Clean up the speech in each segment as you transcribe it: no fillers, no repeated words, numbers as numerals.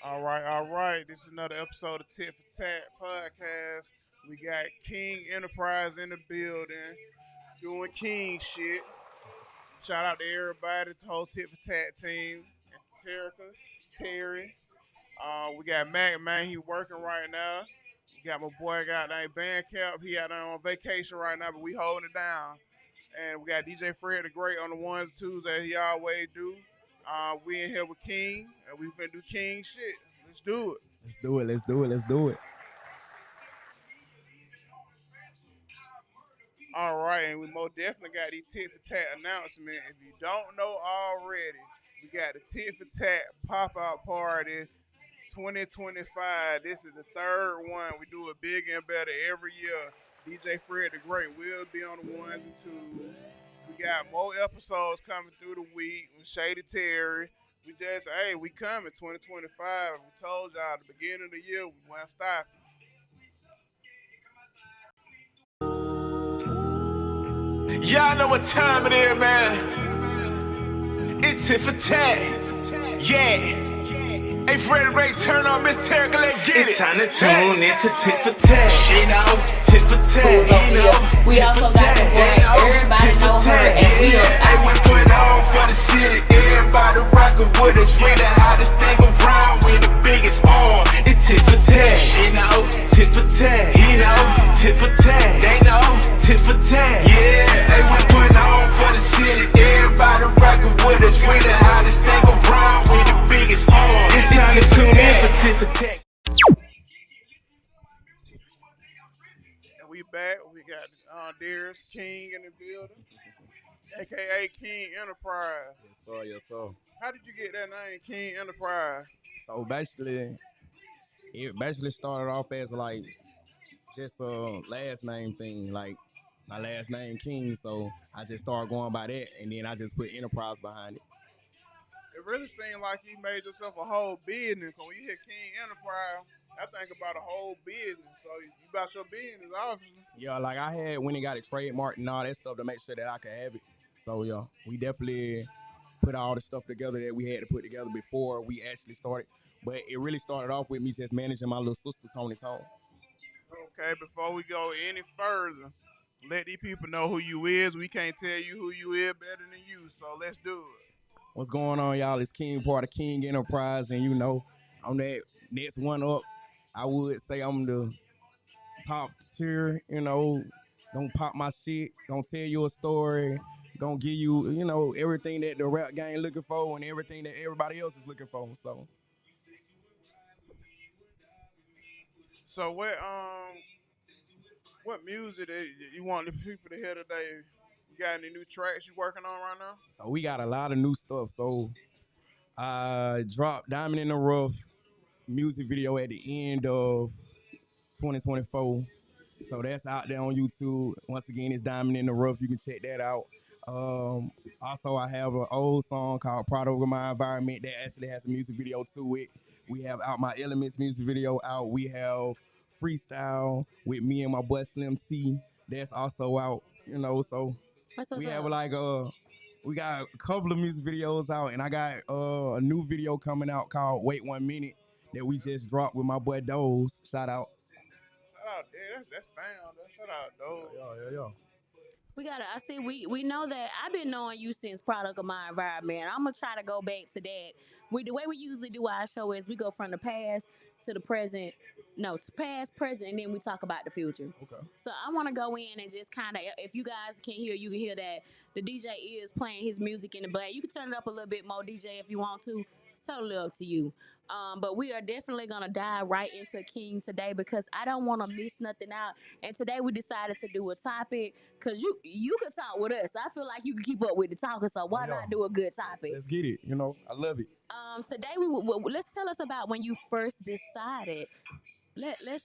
All right. This is another episode of Tit4tat podcast. We got King Enterprise in the building, doing King shit. Shout out to everybody, the whole Tit4tat team, and Terica, Terry. We got Mac, man, he working right now. We got my boy got named Bandcamp. He out on vacation right now, but we holding it down. And we got DJ Fred the Great on the ones and twos as he always do. We in here with King, and we finna do King shit. Let's do it. Let's do it. Let's do it. Let's do it. All right, and we most definitely got these tit for tat announcement. If you don't know already, we got the tit for tat pop out party 2025. This is the third one. We do it bigger and better every year. DJ Fred the Great will be on the ones and twos. We got more episodes coming through the week with Shady Terry. We just, hey, we coming 2025. We told y'all at the beginning of the year we weren't stopping. Y'all know what time it is, man. It's tit for tat. Yeah. Hey, Freddie Ray, turn on Miss Terrica, let's get it. It's time to tune into tit for tat. You know, tit for tat. You know, we also got the great. Everybody know her and we are Hey, we put on for the city. Everybody rockin' with us. We the hottest thing around. We the biggest on. It's tit for tat. You know, tit for tat. You know, tit for tat. They know, tit for tat. Yeah. Hey, we put on for the city. Everybody rockin' with us. We the hottest thing around. We the biggest on. It's time to tune in for tit for tat. And we back. We got Darius King in the building, aka King Enterprise. Yes, sir. Yes, sir. How did you get that name, King Enterprise? So basically, it basically started off as like just a last name thing, like my last name King. So I just started going by that, and then I just put Enterprise behind it. It really seemed like you made yourself a whole business. So when you hear King Enterprise, I think about a whole business. So you about your business, obviously. Yeah, like I had when it got a trademark and all that stuff to make sure that I could have it. So yeah, we definitely put all the stuff together that we had to put together before we actually started. But it really started off with me just managing my little sister Tony Tone. Okay, before we go any further, let these people know who you is. We can't tell you who you is better than you. So let's do it. What's going on, y'all? It's King, part of King Enterprise, and you know, I'm that next one up. I would say I'm the top tier, gonna pop my shit, gonna tell you a story, gonna give you, everything that the rap game looking for and everything that everybody else is looking for. So So what music that you want the people to hear today? You got any new tracks you working on right now? so we got a lot of new stuff. So I dropped Diamond in the Rough music video at the end of 2024. So that's out there on YouTube. Once again, it's Diamond in the Rough. You can check that out. Um, Also, I have an old song called Proud Over My Environment that actually has a music video to it. We have Out My Elements music video out. We have Freestyle with me and my boy Slim T. That's also out, So What's we have up? we got a couple of music videos out, and I got a new video coming out called Wait 1 Minute that we just dropped with my boy Doze. Shout out. Shout out, yeah, that's found. Shout out, though. Yeah. We gotta. I see. We know that I've been knowing you since product of my environment. I'm gonna try to go back to that. The way we usually do our show is we go from the past to the present. No, to past, present, and then we talk about the future. Okay. So I want to go in and just kind of, if you guys can hear, you can hear that the DJ is playing his music in the back. You can turn it up a little bit more, DJ, if you want to. It's totally up to you. But we are definitely gonna dive right into King today because I don't want to miss nothing out. And today we decided to do a topic because you can talk with us. I feel like you can keep up with the talking, so why Yeah. not do a good topic? Let's get it. I love it. Today let's tell us about when you first decided. Let's just.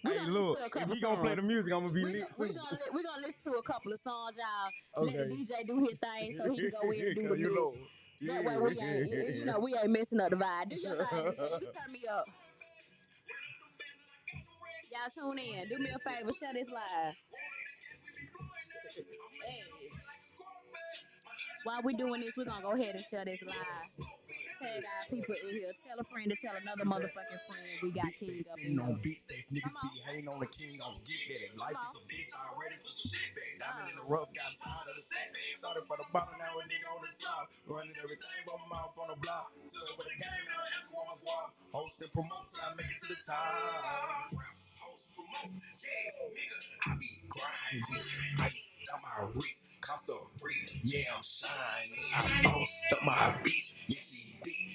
Hey, look, if he gonna play the music, I'm gonna be lit We're too. gonna listen to a couple of songs, y'all. Let the Okay. DJ do his thing so he can go in and do the You music. know. That way we ain't messing up the vibe. Do your thing, DJ. You turn me up. Y'all tune in. Do me a favor, share this live. Hey. While we doing this, we're gonna go ahead and share this live. Tag our people in here. Tell a friend to tell another motherfucking friend. We got King up in On here. beat stage, niggas Come on. be hating on the king on get that. If life Come is on. a bitch already, put some shit back. Diamond in the rough, got tired of the setback. Started from the bottom, now a nigga on the top. Running everything but my mouth on the block. So over the game, now that's what I'm guap. Host and promote till I make it to the top. Host, promote, yeah, nigga, I be grinding. Ice on my wrist, cost a brick, yeah, I'm shining. I boast up my bitch, yeah,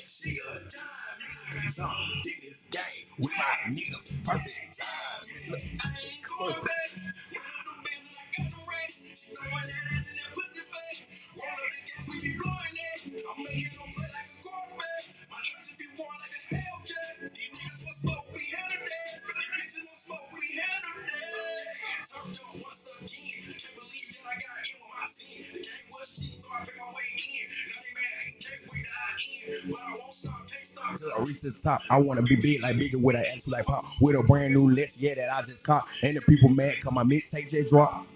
she a dime. Something in this game with my niggas, perfect time. Look, I ain't going back. One of them bands and I got no rest. She throwing that ass in that pussy face. Roll up the gas, we be blowing that. I'm making them play like a quarterback. My engine be warm like a Hellcat. These niggas want smoke, we handle that. These bitches want smoke, we handle that. Turned up once again. Can't believe that I got in with my team. The game was cheap, so I paid my way in. Now they mad, ain't can't wait to I end. But I won't stop, can't stop. Till I reach the top, I wanna be big like bigger with an attitude like pop. With a brand new list, yeah, that I just caught. And the people mad cause my mixtape just dropped.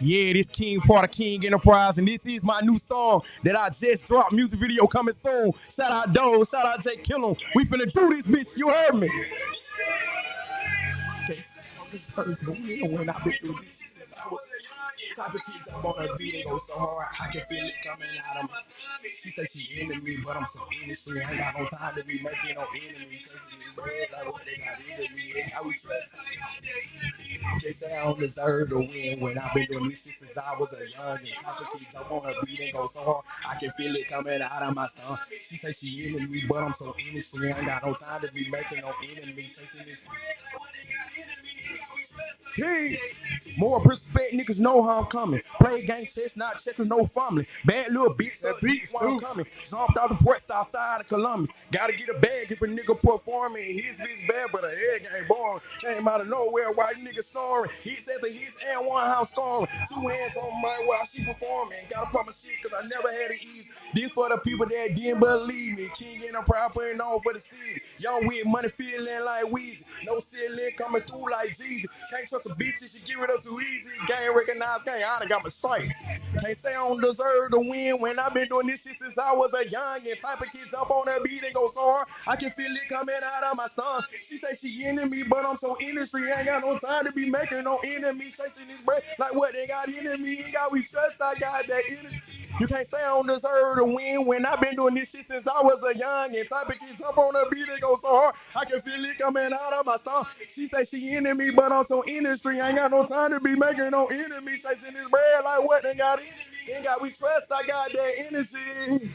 Yeah, this King part of King Enterprise, and this is my new song that I just dropped. Music video coming soon. Shout out Doe, shout out Jay Killum. We finna do this, bitch. You heard me. When I been through this, I was type of kid jump on a beat and go so hard, I can feel it coming out of my. She say she into me, but I'm so innocent. I ain't got no time to be making no enemies. Like what they got into me, and how we trust. They say I don't deserve to win when I've been doing this shit since I was a young and complicated. Jump on a beat and go so hard, I can feel it coming out of my stomach. She say she into me, but I'm so innocent. I ain't got no time to be making no enemies. Chasing this. Hey, more respect, niggas know how I'm coming. Play gang chess, not checkers, no fumbling. Bad little bitch, that beats while I'm coming. Jumped out the ports outside of Columbus. Gotta get a bag if a nigga performing. His bitch bad, but a head ain't born. Came out of nowhere, white niggas snoring. Hits after hits and one house scoring. Two hands on my while she performing. Gotta put my shit cause I never had it easy. This for the people that didn't believe me. King Enterprise putting on for the city. Young with money feeling like Weezy. No ceiling coming through like Jesus. Can't trust a bitch if she give it up too easy. Gang recognized gang, I done got my stripes. Can't say I don't deserve to win when I've been doing this shit since I was a young and type of kid jump on that beat and go so hard. I can feel it coming out of my stomach. She say she into me, but I'm so industry. Ain't got no time to be making no enemies. Chasing this bread like what they got into me. Ain't got we trust, I got that energy. You can't say I don't deserve to win when I've been doing this shit since I was a young and type of kid jump on the beat and go so hard. I can feel it coming out of my stomach. She say she into me, but I'm so industry. Ain't got no time to be making no enemies. Chasing this bread like what they got in me. Ain't got we trust, I got that energy.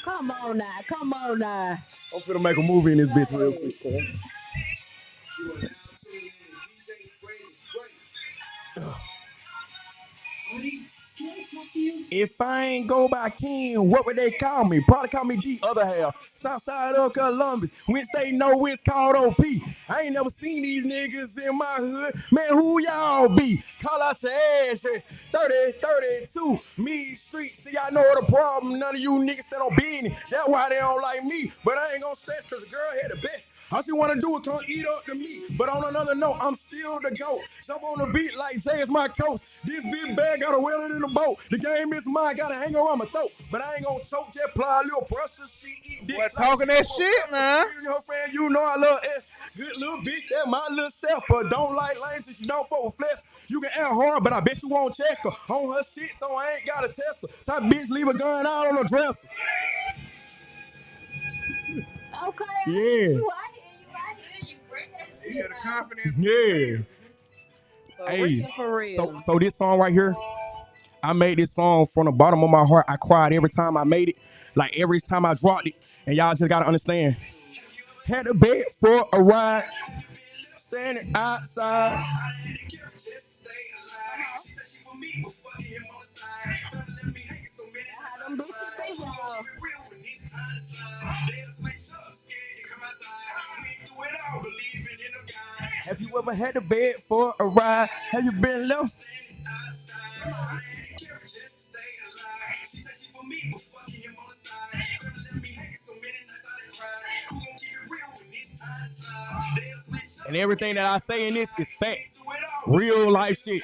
Come on now. Come on now. I'm finna make a movie in this bitch real quick. If I ain't go by King, what would they call me? Probably call me the other half. Southside of Columbus, which they know it's called OP. I ain't never seen these niggas in my hood. Man, who y'all be? Call out your address. 3032 Me Street. See, I know the problem. None of you niggas that don't be in it. That's why they don't like me. But I ain't gonna stress cause the girl had the best. All she wanna do is come eat up the meat. But on another note, I'm still the GOAT. Jump on the beat like Jay is my coach. This big bag got a wheel in the boat. The game is mine, gotta hang around my throat. But I ain't gonna choke, just apply a little pressure. She eat dick. Boy, talking that shit, man. You know, friend, you know I love S. Good little bitch, that my little stepper. Don't like lanes if she don't fuck with flesh. You can act hard, but I bet you won't check her. On her shit, so I ain't gotta test her. Type bitch leave a gun out on the dresser. Okay. Yeah. I hear you. I hear you. Bring that shit. You got the confidence. Yeah. For Hey, real, for real. so this song right here, I made this song from the bottom of my heart. I cried every time I made it, like every time I dropped it. And y'all just gotta understand. Had a bed for a ride. standing outside. How them bitches do, y'all. Have you ever had a bed for a ride? Have you been left? And everything that I say in this is fact. Real life shit.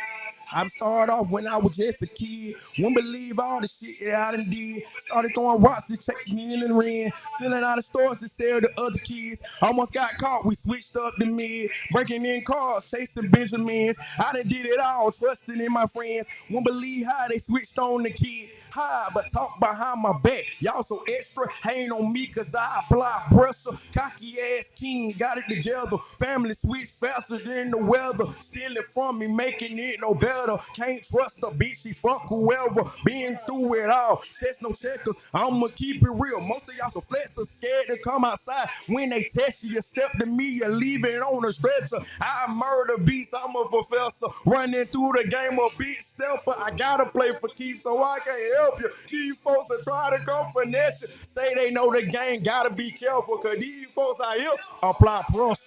I started off when I was just a kid. Wouldn't believe all the shit that I done did. Started throwing rocks to checking in and ran. Stealing out of stores to sell to other kids. Almost got caught. We switched up the mid. Breaking in cars, chasing Benjamins. I done did it all, trusting in my friends. Wouldn't believe how they switched on the kid. High, but talk behind my back. Y'all so extra, hang on me cause I apply pressure. Cocky ass king, got it together. Family switch faster than the weather. Stealing from me, making it no better. Can't trust a bitch, she fuck whoever. Been through it all, chest no checkers. I'ma keep it real. Most of y'all so flexers, scared to come outside. When they test you, you step to me, you leave it on a stretcher. I murder beats, I'm a professor. Running through the game a bitch stepper. I gotta play for keeps, so I can't help you. These folks that try to come finesse you. Say they know the game, gotta be careful, cause these folks out here apply pressure.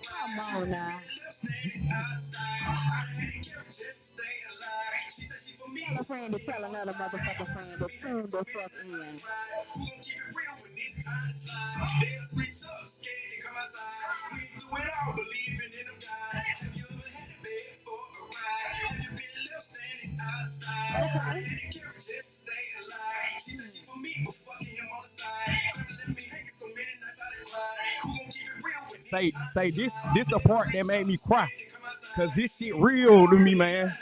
Come on now. Tell a friend to tell another motherfucking friend to tune the fuck in. Okay. Say this the part that made me cry. Cause this shit real to me, man.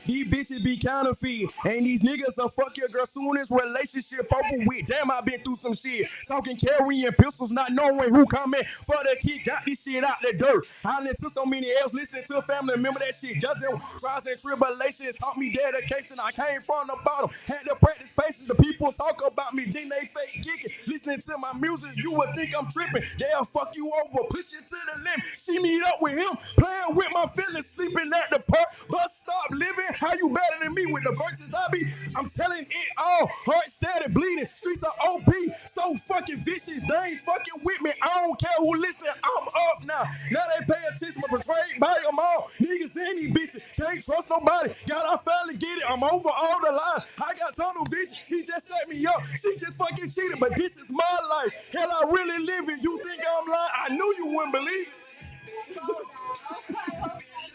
These bitches be counterfeit, and these niggas will fuck your girl soon as relationship over with. Damn, I been through some shit. Talking carrying pistols, not knowing who coming for the kid. Got this shit out the dirt. I listened to so many else, listening to a family. Remember that shit. Just trials and tribulations taught me dedication. I came from the bottom, had to practice patience. The people talk about me, then they fake kicking. Listening to my music, you would think I'm tripping. They'll fuck you over, push you to the limit. See me up with him, playing with my feelings, sleeping at the park. But stop living. How you better than me with the verses I be? I'm telling it all. Heart steady bleeding. Streets are OP. So fucking vicious. They ain't fucking with me. I don't care who listen. I'm up now. Now they pay attention. But betrayed by them all. Niggas and these bitches. Can't trust nobody. God, I finally get it. I'm over all the lines. I got tunnel vision. He just set me up. She just fucking cheated. But this is my life. Hell, I really live it. You think I'm lying? I knew you wouldn't believe it.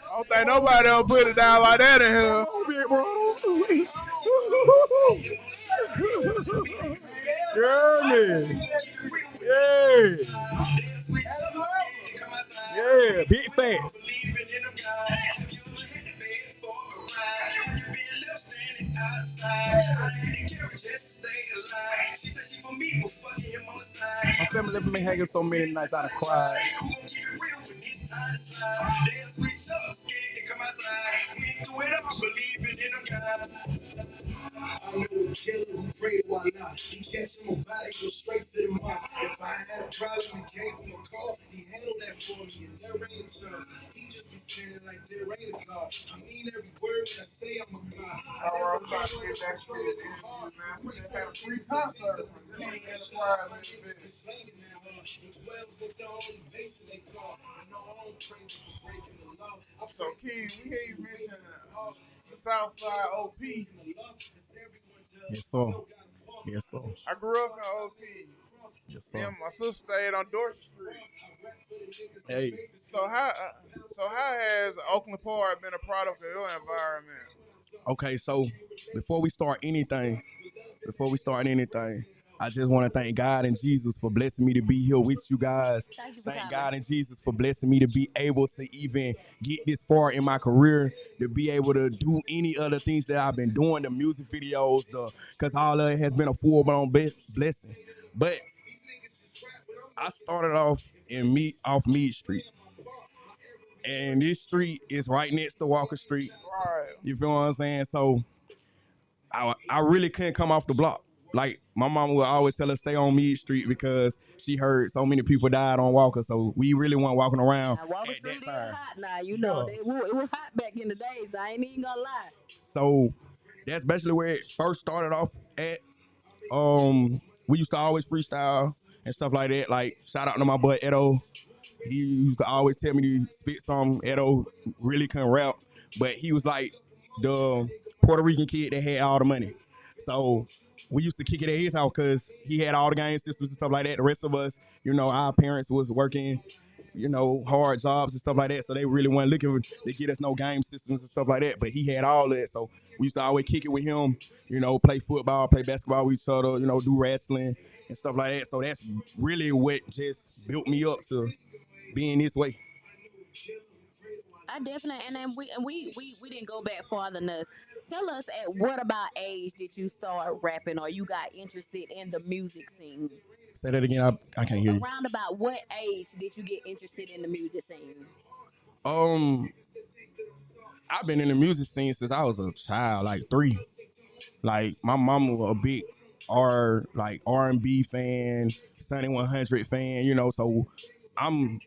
I don't think nobody ever put it down like that in here. Yeah, man. Yeah. Yeah, big facts. My family left me hanging so many nights I cried. I'm a killer who prayed to Allah. He catch him a body, go straight to the mosque. If I had a problem and gave him a call, he handled that for me, and there ain't a chance. He just be standing like there ain't a God. I mean every word when I say I'm a God. I never I'm about to get that shit in you, man. We just had a free concert from King Enterprise in the business. So, King, we hear you mention the Southside OP. Yes, sir. Yes, sir. I grew up in OP. Yes, Me sir. and my sister stayed on Dorset Street. Hey, So how has Oakland Park been a product of your environment? okay, so before we start anything, I just want to thank God and Jesus for blessing me to be here with you guys. Thank you for Thank coming. God and Jesus for blessing me to be able to even get this far in my career, to be able to do any other things that I've been doing, the music videos, because all of it has been a full-blown blessing. But I started off off Mead Street. And this street is right next to Walker Street. Right. You feel what I'm saying? So I really couldn't come off the block. like my mom would always tell us stay on Mead Street because she heard so many people died on Walker, so we really weren't walking around Now, Walker at that Street is time. hot now. You know, Yeah. it was hot back in the days. I ain't even gonna lie. So that's basically where it first started off at. We used to always freestyle and stuff like that. Like shout out to my boy Edo. He used to always tell me to spit some. Edo really couldn't rap, but he was like the Puerto Rican kid that had all the money. So we used to kick it at his house because he had all the game systems and stuff like that. The rest of us, our parents was working, hard jobs and stuff like that. So they really weren't looking to get us no game systems and stuff like that. But he had all that. So we used to always kick it with him, play football, play basketball with each other, do wrestling and stuff like that. So that's really what just built me up to being this way. I definitely, and then we didn't go back farther than us. Tell us at what about age did you start rapping or you got interested in the music scene? Say that again. I can't hear you. Around about what age did you get interested in the music scene? Um, I've been in the music scene since I was a child, like 3. Like my mama was a big R&B fan, Sunny 100 fan, so I'm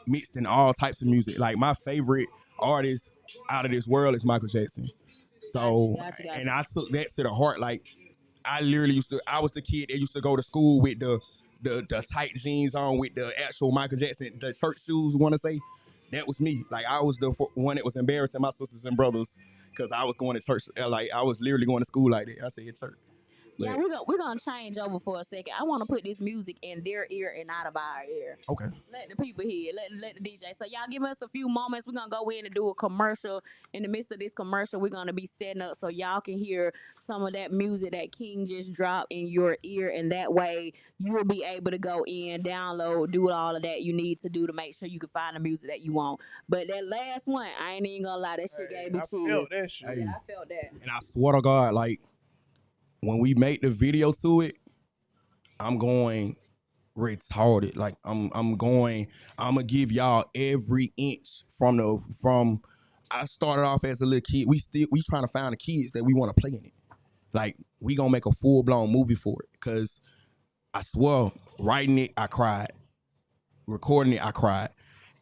mixed in all types of music. Like my favorite artist out of this world is Michael Jackson. So, Gotcha. and I took that to the heart. Like I literally I was the kid that used to go to school with the tight jeans on with the actual Michael Jackson, the church shoes, want to say. That was me. Like I was the one that was embarrassing my sisters and brothers because I was going to church. Like I was literally going to school like that. I said church. Yeah, we're gonna change over for a second. I want to put this music in their ear and out of our ear. Okay. Let the people hear. Let the DJ. So y'all give us a few moments. We're gonna go in and do a commercial. In the midst of this commercial, we're gonna be setting up so y'all can hear some of that music that King just dropped in your ear, and that way you will be able to go in, download, do all of that you need to do to make sure you can find the music that you want. But that last one, I ain't even gonna lie, that shit gave me chills. I felt that shit. Hey. I felt that. And I swear to God, like when we make the video to it, I'm going retarded. Like I'm gonna give y'all every inch from I started off as a little kid. We trying to find the kids that we want to play in it. Like we gonna make a full blown movie for it. Cause I swear, writing it, I cried. Recording it, I cried.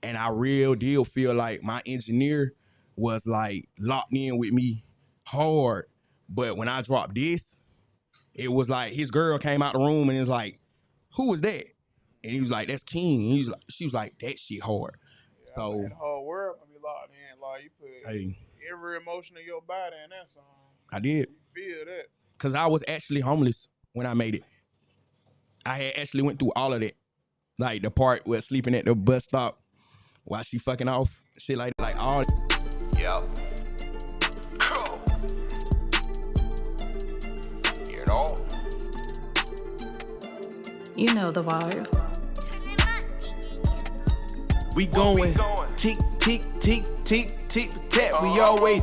And I real deal feel like my engineer was like locked in with me hard. But when I dropped this, it was like his girl came out the room and was like, "Who was that?" And he was like, "That's King." And she was like, "That shit hard." Yeah, so that whole world gonna be locked in. Like you put every emotion in your body in that song. I did. You feel that? Cause I was actually homeless when I made it. I had actually went through all of that, like the part where sleeping at the bus stop while she fucking off, shit like all. Yep. Cool. You know. You know the vibe. We going tick, tick, tick, tick, tick for tat. We always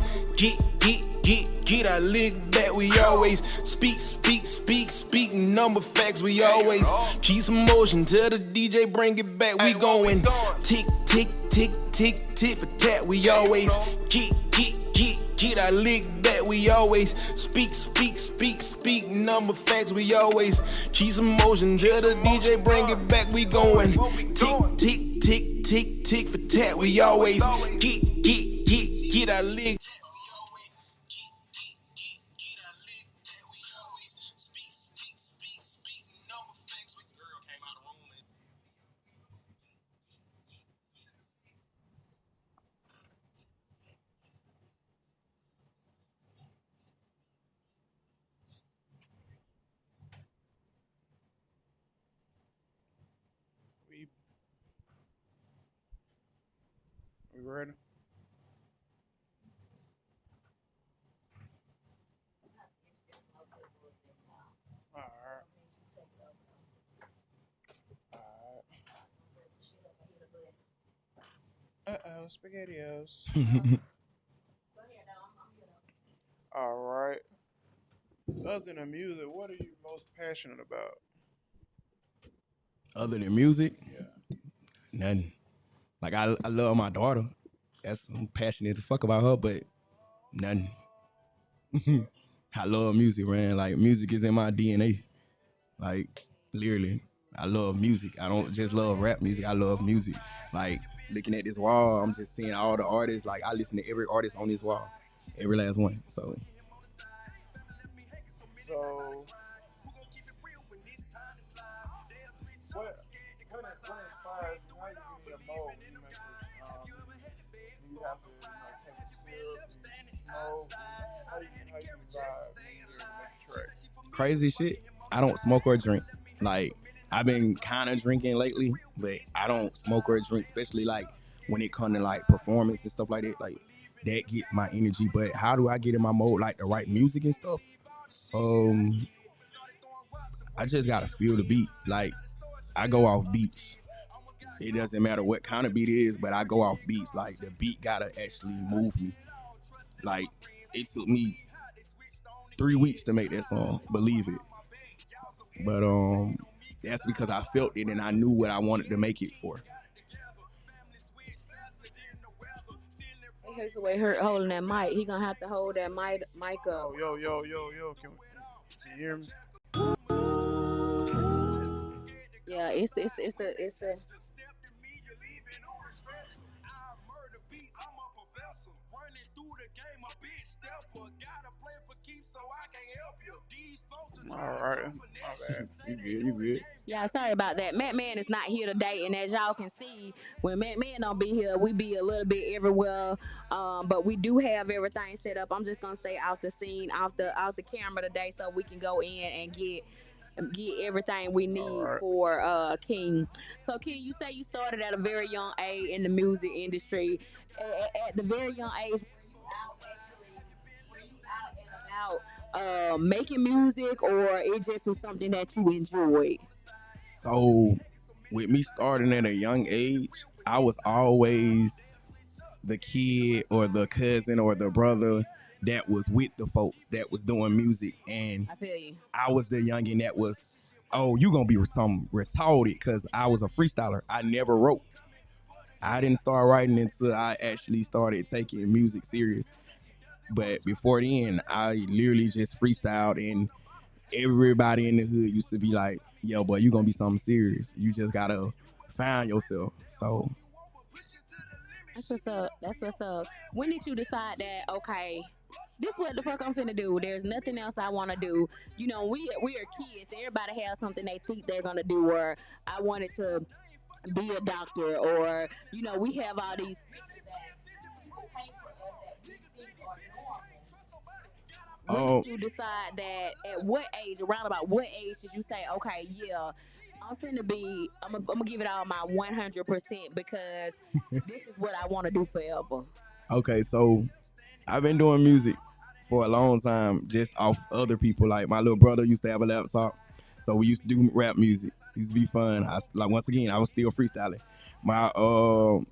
get our lick back. We always speak number facts. We always keep some motion till the DJ bring it back. We going tick, tick, tick, tick, tick for tat. We always get our lick back. We always speak number facts. We always keep some motion till the DJ bring it back. We going tick, tick, tick, tick, tick for tat. We always get our lick. We ready? Alright. SpaghettiOs. All right. Other than music, what are you most passionate about? Other than music, Yeah. nothing. Like I love my daughter. I'm passionate to fuck about her, but nothing. I love music, man. Like music is in my DNA. Like literally, I love music. I don't just love rap music. I love music. Like looking at this wall, I'm just seeing all the artists. Like I listen to every artist on this wall, every last one. So So what what inspires you? How you get in your mode when you make this? Do you have to take a sip, and smoke? How you vibe when you're ready to make a track? crazy shit. I don't smoke or drink. Like I've been kind of drinking lately, but I don't smoke or drink, especially like when it comes to like performance and stuff like that. Like that gets my energy. But how do I get in my mode? Like the right music and stuff. Um, I just gotta feel the beat. Like I go off beats. It doesn't matter what kind of beat it is, but I go off beats. Like the beat gotta actually move me. Like it took me 3 weeks to make that song. Believe it. But that's because I felt it and I knew what I wanted to make it for. It hurts the way hurt holding that mic. He gonna have to hold that mic up. Oh, yo, can you hear me? Yeah, it's the All right, my bad. You good? You good? Yeah, sorry about that. Matt Man is not here today, and as y'all can see, when Matt Man don't be here, we be a little bit everywhere. But we do have everything set up. I'm just gonna stay off the scene, off the camera today, so we can go in and get everything we All need right. for King. So King, you say you started at a very young age in the music industry. At the very young age, were you out making music, or it just was something that you enjoyed? So, with me starting at a young age, I was always the kid or the cousin or the brother that was with the folks that was doing music, and I feel you. I was the youngin that was, oh, you gonna be some retarded because I was a freestyler. I never wrote. I didn't start writing until I actually started taking music serious. But before then, I literally just freestyled, and everybody in the hood used to be like, "Yo, boy, you gonna be something serious. You just gotta find yourself." So That's what's up. That's what's up. When did you decide that? Okay, this what the fuck I'm finna do. There's nothing else I want to do. You know, we are kids. Everybody has something they think they're gonna do. Or I wanted to be a doctor. Or we have all these pictures that people paint for us that we think are normal. When um, did you decide that? At what age? Around about what age did you say, okay, yeah, I'm finna be. I'm gonna give it all my 100% because this is what I want to do forever. okay, so I've been doing music for a long time, just off other people. Like my little brother used to have a laptop, so we used to do rap music. It used to be fun. Like once again, I was still freestyling. My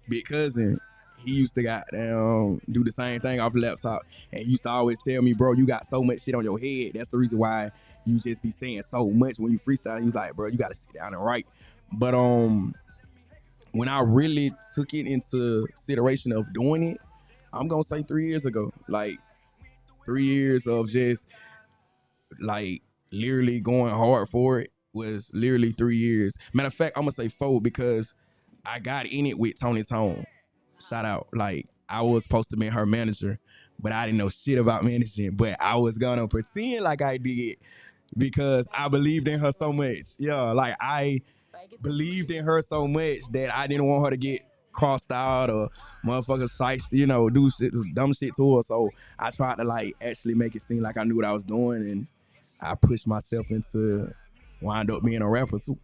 big cousin, he used to do the same thing off the laptop, and he used to always tell me, bro, you got so much shit on your head. That's the reason why you just be saying so much when you freestyle. He was like, bro, you got to sit down and write. But when I really took it into consideration of doing it, I'm gonna say 3 years ago. Like 3 years of just like literally going hard for it was literally 3 years. Matter of fact, I'm gonna say four because I got in it with Tony Tone. Shout out. Like I was supposed to be her manager, but I didn't know shit about managing. But I was gonna pretend like I did because I believed in her so much. Yeah, like I Fake it till you believed make in it. her so much that I didn't want her to get crossed out or motherfuckers sight, do shit, dumb shit to her. So I tried to like actually make it seem like I knew what I was doing, and I pushed myself into wind up being a rapper too.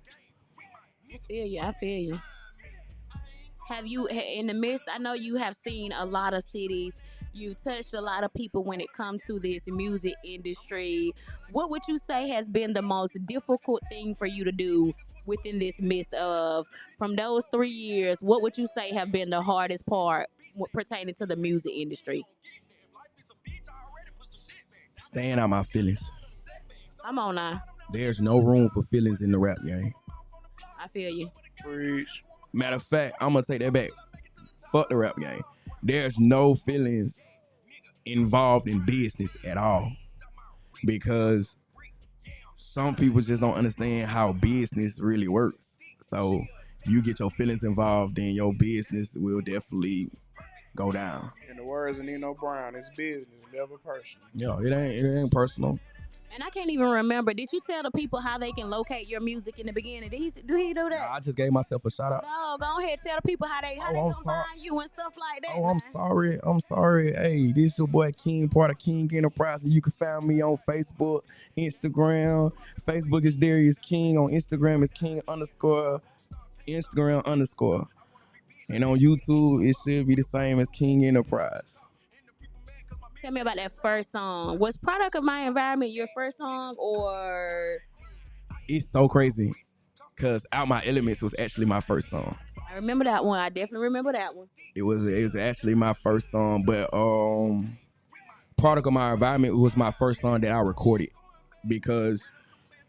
I feel you. I feel you. Have you in the midst? I know you have seen a lot of cities. You touched a lot of people when it comes to this music industry. What would you say has been the most difficult thing for you to do within this midst of from those 3 years? What would you say have been the hardest part pertaining to the music industry? Staying out my feelings. Come on now. There's no room for feelings in the rap game. I feel you. Preach. Matter of fact, I'm gonna take that back. Fuck the rap game. There's no feelings involved in business at all because some people just don't understand how business really works. So if you get your feelings involved, then your business will definitely go down. In the words of Nino Brown, it's business, never personal. Yeah, it ain't personal. And I can't even remember. Did you tell the people how they can locate your music in the beginning? Did he do that? Nah, I just gave myself a shout out. No, go ahead. Tell the people how they I'm gonna sorry. find you and stuff like that. Oh, I'm man. sorry. I'm sorry. Hey, this your boy King, part of King Enterprise. And you can find me on Facebook, Instagram. Facebook is Darius King. On Instagram is King underscore Instagram underscore. And on YouTube, it should be the same as King Enterprise. Tell me about that first song. Was Product of My Environment your first song, or It's so crazy because Out My Elements was actually my first song. I remember that one. I definitely remember that one. It was actually my first song, but Product of My Environment was my first song that I recorded because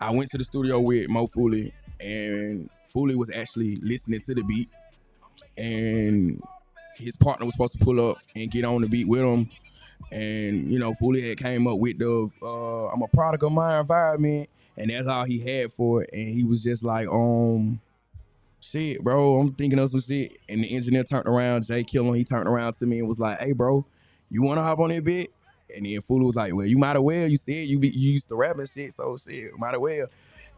I went to the studio with Mo Fooley, and Fooley was actually listening to the beat, and his partner was supposed to pull up and get on the beat with him. And Fooley had came up with the I'm a product of my environment, and that's all he had for it. And he was just like, shit, bro, I'm thinking of some shit. And the engineer turned around, Jay Killen, he turned around to me and was like, hey, bro, you want to hop on that bit? And then Fooley was like, well, you might as well. You said you used to rap and shit, so shit, might as well.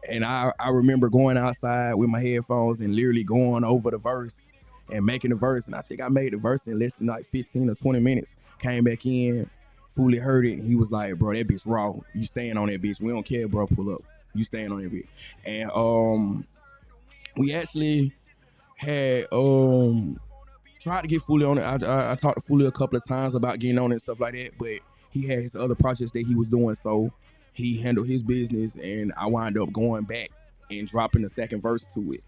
And I remember going outside with my headphones and literally going over the verse and making the verse. And I think I made the verse in less than like 15 or 20 minutes. Came back in, Fooley heard it, and he was like, bro, that bitch raw. You staying on that bitch. We don't care, bro, pull up. You staying on that bitch. And we actually had tried to get Fooley on it. I talked to Fooley a couple of times about getting on it and stuff like that, but he had his other projects that he was doing, so he handled his business, and I wound up going back and dropping the second verse to it.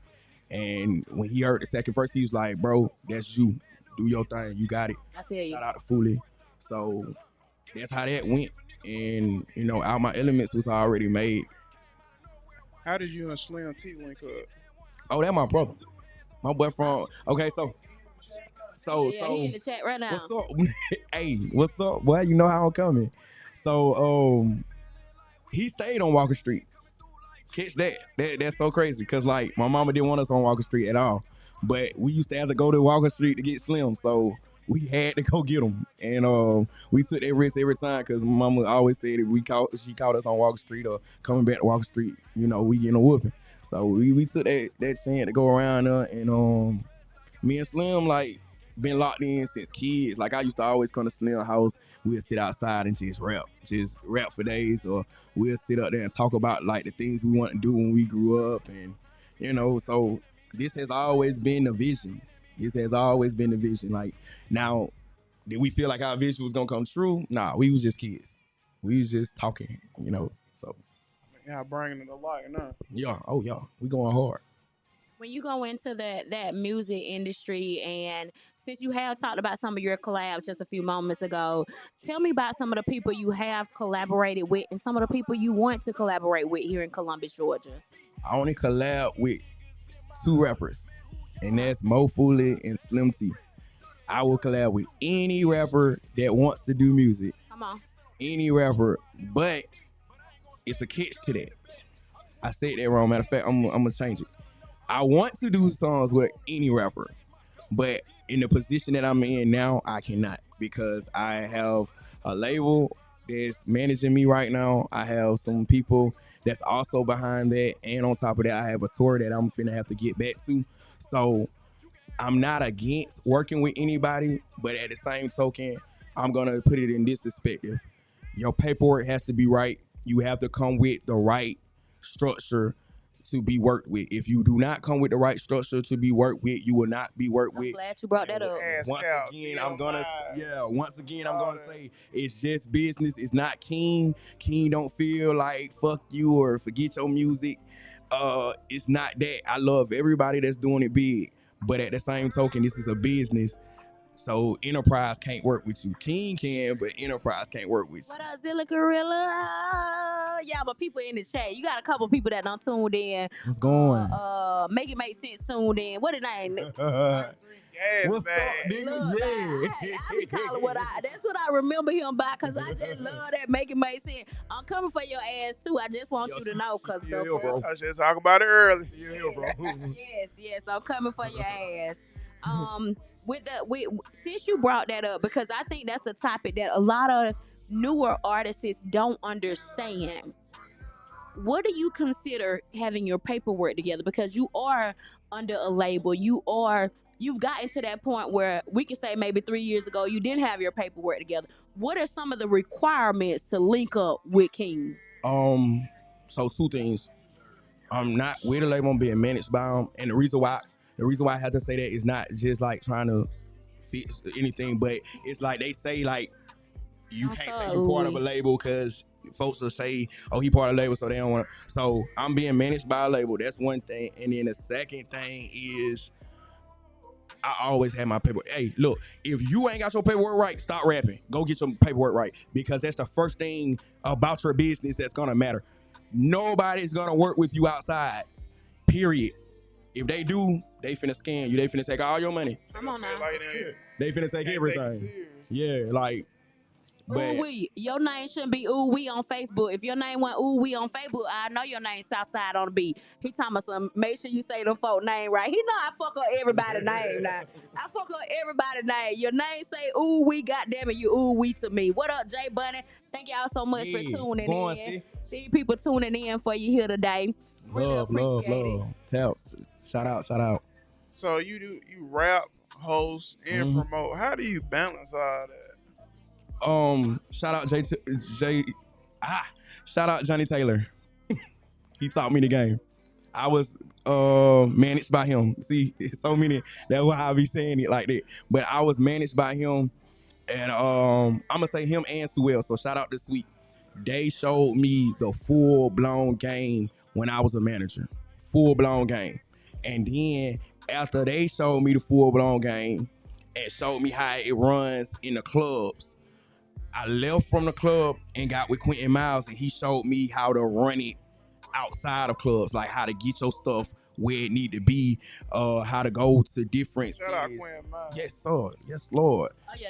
And when he heard the second verse, he was like, bro, that's you. Do your thing. You got it. I feel you. Shout out to Fooley. So that's how that went. And, Out My Elements was already made. How did you and Slim T link up? Oh, that's my brother. My boy from, okay, so Yeah, he in the chat right now. what's up? Hey, what's up, boy? You know how I'm coming. So, he stayed on Walker Street. Catch that. That's so crazy because, like, my mama didn't want us on Walker Street at all. But we used to have to go to Walker Street to get Slim, so we had to go get him. And we took that risk every time because mama always said if she caught us on Walker Street or coming back to Walker Street, we getting a whooping. So we took that chance to go around there, and me and Slim, like, been locked in since kids. Like, I used to always come to Slim's house. We'll sit outside and just rap for days, or we'll sit up there and talk about, like, the things we want to do when we grew up. And, so this has always been the vision. This has always been the vision. Like, now, did we feel like our vision was going to come true? Nah, we was just kids. We was just talking, so. Yeah, bringing it to light, nah. Yeah, oh, yeah, we going hard. When you go into that music industry, and since you have talked about some of your collabs just a few moments ago, tell me about some of the people you have collaborated with and some of the people you want to collaborate with here in Columbus, Georgia. I only collab with 2 rappers, and that's Mo Fooley and Slim T. I will collab with any rapper that wants to do music. Come on. Any rapper, but it's a catch to that. I said that wrong. Matter of fact, I'm gonna change it. I want to do songs with any rapper, but in the position that I'm in now, I cannot because I have a label that's managing me right now. I have some people that's also behind that, and on top of that, I have a tour that I'm finna have to get back to. So I'm not against working with anybody, but at the same token, I'm gonna put it in this perspective. Your paperwork has to be right. You have to come with the right structure to be worked with. If you do not come with the right structure to be worked with, you will not be worked with. Glad you brought that up. Once again, I'm gonna say it's just business. It's not King. King don't feel like fuck you or forget your music. It's not that. I love everybody that's doing it big, but at the same token, this is a business. So Enterprise can't work with you. King can, but Enterprise can't work with you. What up, Zilla Gorilla? Yeah, but people in the chat, you got a couple people that don't tuned in. What's going? Make it make sense tuned in. What his name? gas What's bag. up, nigga? Look, I be calling what I. That's what I remember him by, cause I just love that making make sense. I'm coming for your ass too. I just want Yo, you to know, cause yeah, the bro. I just talk about it early. Yeah, bro. yes, I'm coming for your ass. With since you brought that up, because I think that's a topic that a lot of newer artists don't understand. What do you consider having your paperwork together? Because you are under a label, you've gotten to that point where we can say maybe 3 years ago you didn't have your paperwork together. What are some of the requirements to link up with King? So two things. I'm not with a label. I'm being managed by them, and the reason why I have to say that is not just like trying to fix anything, but it's like they say like you I'm can't sorry, say you part of a Uwe. label because folks will say, "Oh, he part of a label," so they don't want to. So I'm being managed by a label. That's one thing, and then the second thing is I always have my paperwork. Hey, look, if you ain't got your paperwork right, stop rapping. Go get your paperwork right because that's the first thing about your business that's gonna matter. Nobody's gonna work with you outside. Period. If they do, they finna scam you. They finna take all your money. Come on now. Like that. They finna take Can't take it everything. serious. Yeah, like, Ooh but wee. Your name shouldn't be ooh wee on Facebook. If your name went ooh wee on Facebook, I know your name Southside on the beat. He talking about some. Make sure you say the folk name right. He know I fuck up everybody's name now. I fuck up everybody's name. Your name say ooh wee. Goddamn it, you ooh wee to me. What up, Jay Bunny? Thank y'all so much for yeah, tuning going, in. see? These people tuning in for you here today. Really appreciate it. Tap. Shout out. So you rap, host, and Mhm. promote. How do you balance all that? Shout out shout out Johnny Taylor. He taught me the game. I was managed by him. See, it's so many. That's why I be saying it like that. But I was managed by him, and I'm gonna say him and Suel. So shout out to Sweet. They showed me the full blown game when I was a manager. Full blown game, and then after they showed me the full blown game and showed me how it runs in the clubs, I left from the club and got with Quentin Miles, and he showed me how to run it outside of clubs, like how to get your stuff where it need to be, how to go to different Shout out cities. Quinn Miles. Yes, sir. Yes, Lord. Oh yeah,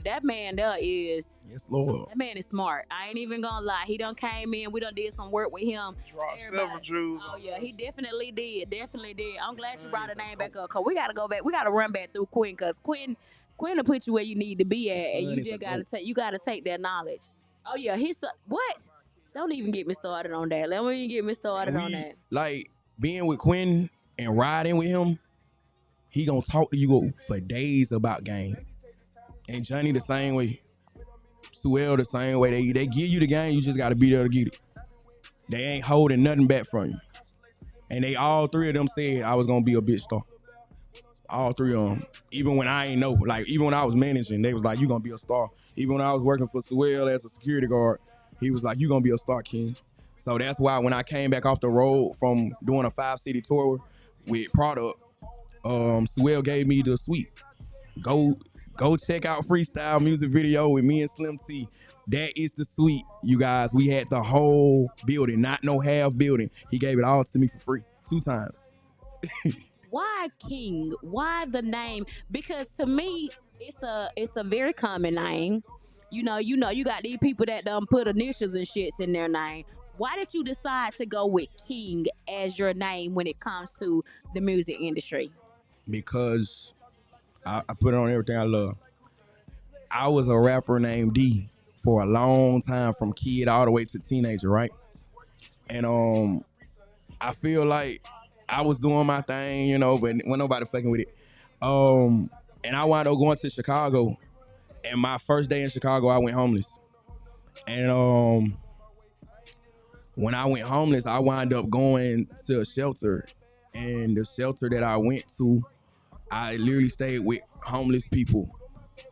that man there is. Yes, Lord. That man is smart. I ain't even gonna lie. He done came in. We done did some work with him. Dropped Everybody- several jewels. Oh yeah, he definitely did. Definitely did. I'm glad you brought the name back up. Cause we gotta go back. We gotta run back through Quinn. Cause Quinn will put you where you need to be at, and Son you is a just gotta goat. take. You gotta take that knowledge. Oh yeah, what? Don't even get me started on that. Let me even get me started on that. Like being with Quentin and riding with him, he gonna talk to you for days about game. And Johnny the same way. Suel the same way. They give you the game, you just gotta be there to get it. They ain't holding nothing back from you. And they all three of them said I was gonna be a big star. All three of them. Even when I ain't know, like even when I was managing, they was like, you gonna be a star. Even when I was working for Suel as a security guard, he was like, you gonna be a star, King. So that's why when I came back off the road from doing a 5-city tour with Product, Suel gave me the suite. Go check out Freestyle music video with me and Slim T. That is the suite, you guys. We had the whole building, not no half building. He gave it all to me for free 2 times. Why King? Why the name? Because to me, it's a very common name. You got these people that done put initials and shits in their name. Why did you decide to go with King as your name when it comes to the music industry? Because I put it on everything I love. I was a rapper named D for a long time, from kid all the way to teenager, right? And I feel like I was doing my thing, but when nobody fucking with it. And I wound up going to Chicago. And my first day in Chicago, I went homeless. And when I went homeless, I wound up going to a shelter. And the shelter that I went to, I literally stayed with homeless people.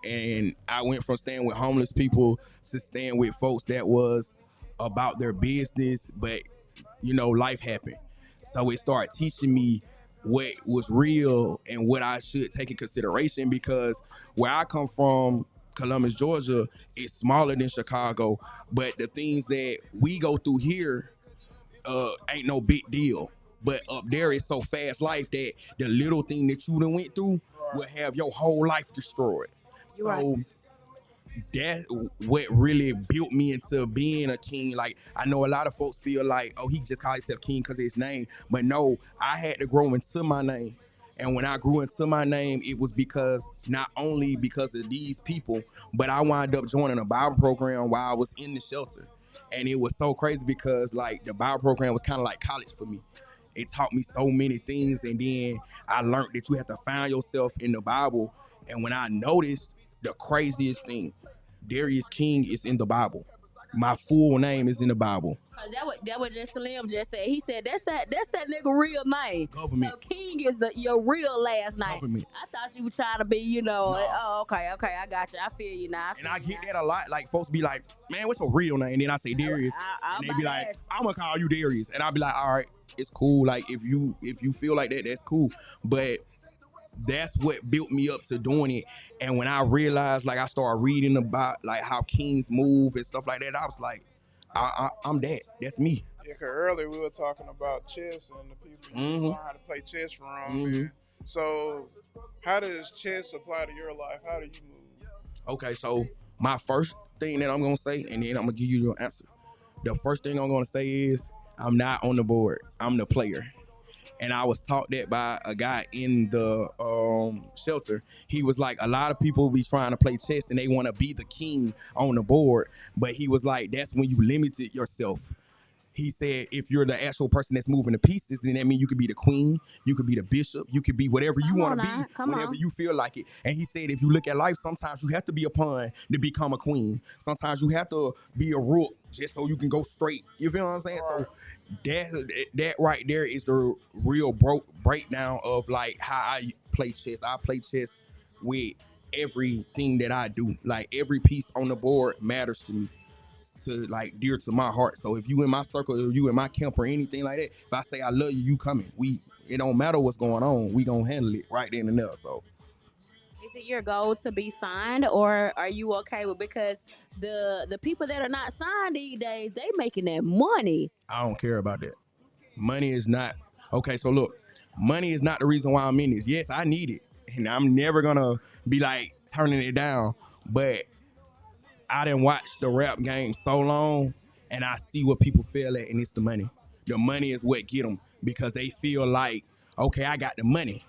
And I went from staying with homeless people to staying with folks that was about their business, but life happened. So it started teaching me what was real and what I should take in consideration, because where I come from, Columbus, Georgia, is smaller than Chicago, but the things that we go through here ain't no big deal. But up there it's so fast life that the little thing that you done went through will have your whole life destroyed. You're right. So that's what really built me into being a king. Like, I know a lot of folks feel like, oh, he just called himself king because of his name. But no, I had to grow into my name. And when I grew into my name, it was because not only because of these people, but I wound up joining a Bible program while I was in the shelter. And it was so crazy because like the Bible program was kind of like college for me. It taught me so many things, and then I learned that you have to find yourself in the Bible. And when I noticed the craziest thing, Darius King is in the Bible. My full name is in the Bible. That what just Slim just said. He said that's that nigga real name. Government. So King is your real last name. Government. I thought you were trying to be, No. oh, okay, I got you. I feel you now. And I get that a lot. Like, folks be like, man, what's your real name? And then I say Darius. I'm And they be about to like, ask. I'm gonna call you Darius. And I'll be like, all right, it's cool. Like, if you feel like that, that's cool. But that's what built me up to doing it. And when I realized, like, I started reading about like how kings move and stuff like that, I was like, I'm that. That's me. Yeah, cause earlier we were talking about chess and the people you learn how to play chess from. And so, how does chess apply to your life? How do you move? Okay, so my first thing that I'm gonna say, and then I'm gonna give you your answer. The first thing I'm gonna say is I'm not on the board. I'm the player. And I was taught that by a guy in the shelter. He was like, a lot of people be trying to play chess and they want to be the king on the board, but he was like, that's when you limited yourself. He said, if you're the actual person that's moving the pieces, then that means you could be the queen, you could be the bishop, you could be whatever you Come want on to now, be, come whenever on. you feel like it. And he said, if you look at life, sometimes you have to be a pawn to become a queen. Sometimes you have to be a rook just so you can go straight. You feel what I'm saying? So that right there is the real breakdown of like how I play chess. I play chess with everything that I do. Like, every piece on the board matters to me, to like dear to my heart. So if you in my circle or you in my camp or anything like that, if I say I love you, you coming. It don't matter what's going on. We gonna handle it right then and there. So Is it your goal to be signed, or are you okay with, because the people that are not signed these days, they making that money. I don't care about that. Money is not okay. So look, money is not the reason why I'm in this. Yes, I need it, and I'm never gonna be like turning it down. But I didn't watch the rap game so long, and I see what people feel at, and it's the money. The money is what get them, because they feel like, okay, I got the money,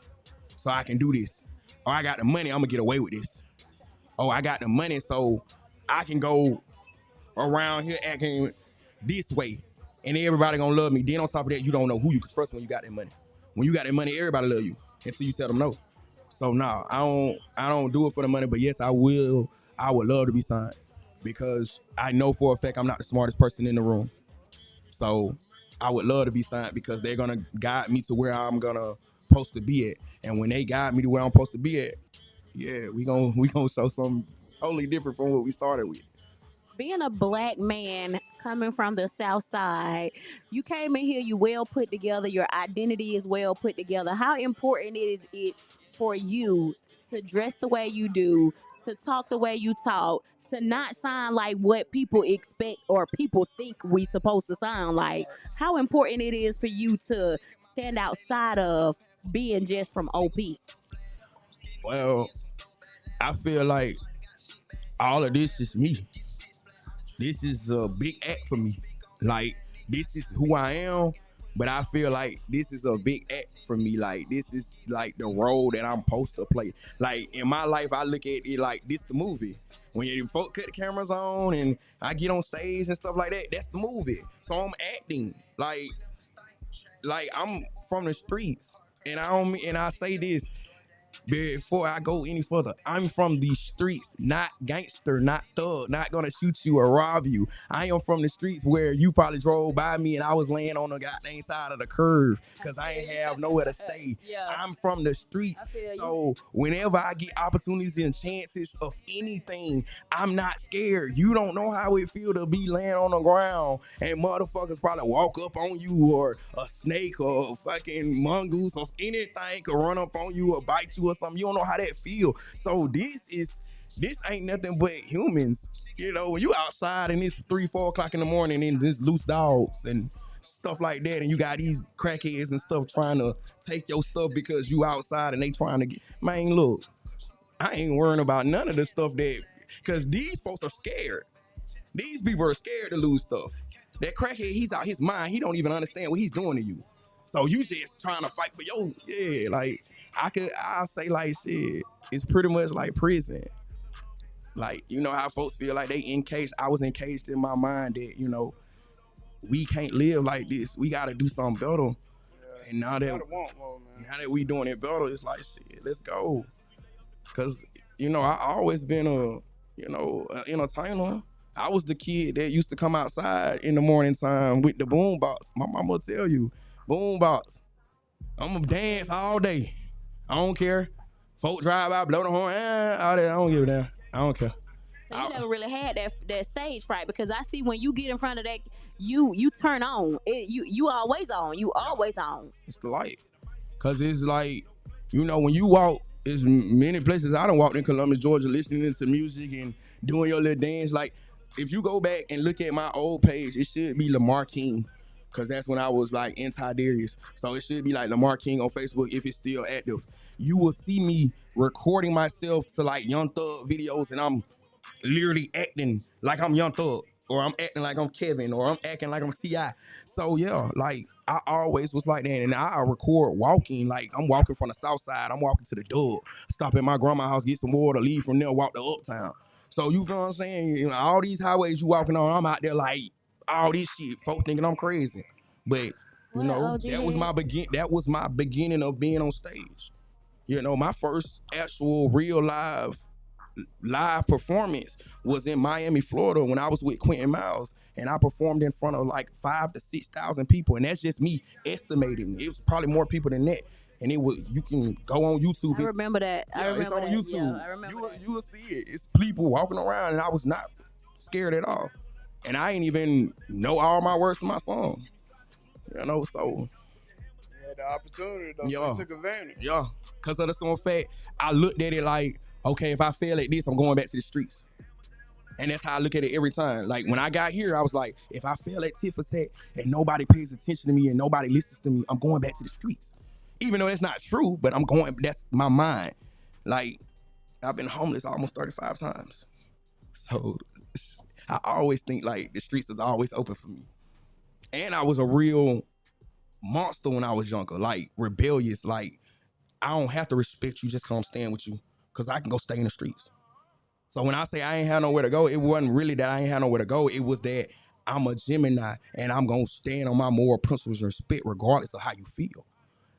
so I can do this. Or I got the money, I'm gonna get away with this. Oh, I got the money, so I can go around here acting this way, and everybody gonna love me. Then on top of that, you don't know who you can trust when you got that money. When you got that money, everybody love you until you tell them no. So no, I don't do it for the money. But yes, I will. I would love to be signed, because I know for a fact I'm not the smartest person in the room. So I would love to be signed, because they're gonna guide me to where I'm gonna supposed to be at. And when they guide me to where I'm supposed to be at, yeah, we gonna show something totally different from what we started with. Being a black man coming from the South Side, you came in here, you well put together, your identity is well put together. How important is it for you to dress the way you do, to talk the way you talk, to not sound like what people expect or people think we supposed to sound like? How important it is for you to stand outside of being just from OP? Well, I feel like all of this is me. This is a big act for me. Like, this is who I am, but I feel like this is a big act for me. Like, this is like the role that I'm supposed to play. Like, in my life, I look at it like this the movie. When you folk cut the cameras on and I get on stage and stuff like that, that's the movie. So I'm acting like I'm from the streets. And I say this before I go any further. I'm from the streets, not gangster, not thug, not gonna shoot you or rob you. I am from the streets where you probably drove by me and I was laying on the goddamn side of the curve because I ain't have nowhere to stay. Yeah. I'm from the streets. I feel you. So whenever I get opportunities and chances of anything, I'm not scared. You don't know how it feel to be laying on the ground and motherfuckers probably walk up on you, or a snake or a fucking mongoose or anything could run up on you or bite you or something. You don't know how that feel. So this ain't nothing but humans. You know, when you outside and it's 3, 4 o'clock in the morning and there's loose dogs and stuff like that, and you got these crackheads and stuff trying to take your stuff because you outside and they trying to get. Man, look, I ain't worrying about none of the stuff that, because these folks are scared. These people are scared to lose stuff. That crackhead, he's out his mind. He don't even understand what he's doing to you. So you just trying to fight for your, yeah, like I'll say like shit. It's pretty much like prison. Like, you know how folks feel like they encaged. I was encaged in my mind that, we can't live like this. We gotta do something better. Yeah. And Gotta want more, man. now that we doing it better, it's like shit, let's go. Cause, I always been an entertainer. I was the kid that used to come outside in the morning time with the boom box. My mama will tell you, boom box. I'm gonna dance all day. I don't care. Folk drive by, blow the horn, all that. I don't give a damn. I don't care. So you never really had that stage fright, because I see when you get in front of that, you turn on. You always on. You always on. It's the light. Cause it's like, when you walk, there's many places I done walked in Columbus, Georgia, listening to music and doing your little dance. Like, if you go back and look at my old page, it should be Lamar King. Cause that's when I was like anti-Darius. So it should be like Lamar King on Facebook if it's still active. You will see me recording myself to like Young Thug videos, and I'm literally acting like I'm Young Thug, or I'm acting like I'm Kevin, or I'm acting like I'm T.I. So yeah, like I always was like that, and I record walking. Like I'm walking from the south side, I'm walking to the Dub, stop at my grandma's house, get some water, leave from there, walk to Uptown. So you feel what I'm saying? All these highways you walking on, I'm out there like all this shit. Folks thinking I'm crazy, but that was my beginning of being on stage. My first actual real live performance was in Miami, Florida, when I was with Quentin Miles, and I performed in front of like 5,000 to 6,000 people, and that's just me estimating. It was probably more people than that, and you can go on YouTube. I remember that. Yeah, I remember it's on that. YouTube. Yeah, I remember that. You will see it. It's people walking around, and I was not scared at all, and I ain't even know all my words to my song. So. The opportunity though, Yeah. so you took advantage. Yeah, because of the simple fact, I looked at it like, okay, if I fail at this, I'm going back to the streets. And that's how I look at it every time. Like when I got here, I was like, if I fail at Tit4tat and nobody pays attention to me and nobody listens to me, I'm going back to the streets. Even though it's not true, but that's my mind. Like, I've been homeless almost 35 times. So I always think like the streets is always open for me. And I was a real monster when I was younger, like rebellious. Like, I don't have to respect you just because I'm staying with you, because I can go stay in the streets. So when I say I ain't had nowhere to go, it wasn't really that I ain't had nowhere to go. It was that I'm a Gemini and I'm going to stand on my moral principles and respect regardless of how you feel.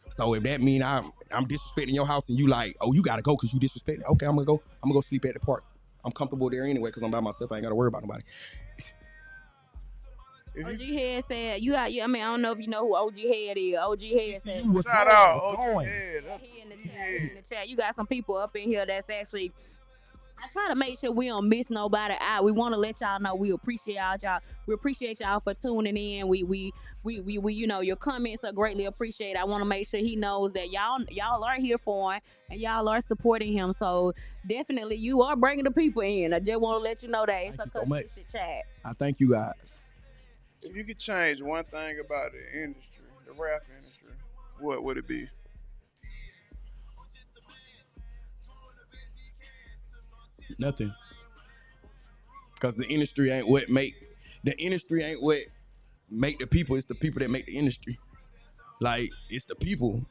So if that mean I'm disrespecting your house and you like, oh, you got to go because you disrespecting, okay, I'm going to go sleep at the park. I'm comfortable there anyway because I'm by myself. I ain't got to worry about nobody. OG Head said, I don't know if you know who OG Head is. OG Head said, Shout out OG Head. He in the chat. You got some people up in here that's actually, I try to make sure we don't miss nobody out. We want to let y'all know we appreciate y'all. We appreciate y'all for tuning in. We your comments are greatly appreciated. I want to make sure he knows that y'all are here for him and y'all are supporting him. So definitely you are bringing the people in. I just want to let you know that it's Thank a you so much. chat. I thank you guys. If you could change one thing about the industry, the rap industry, what would it be? Nothing. Because the industry ain't what make the people. It's the people that make the industry. Like, it's the people.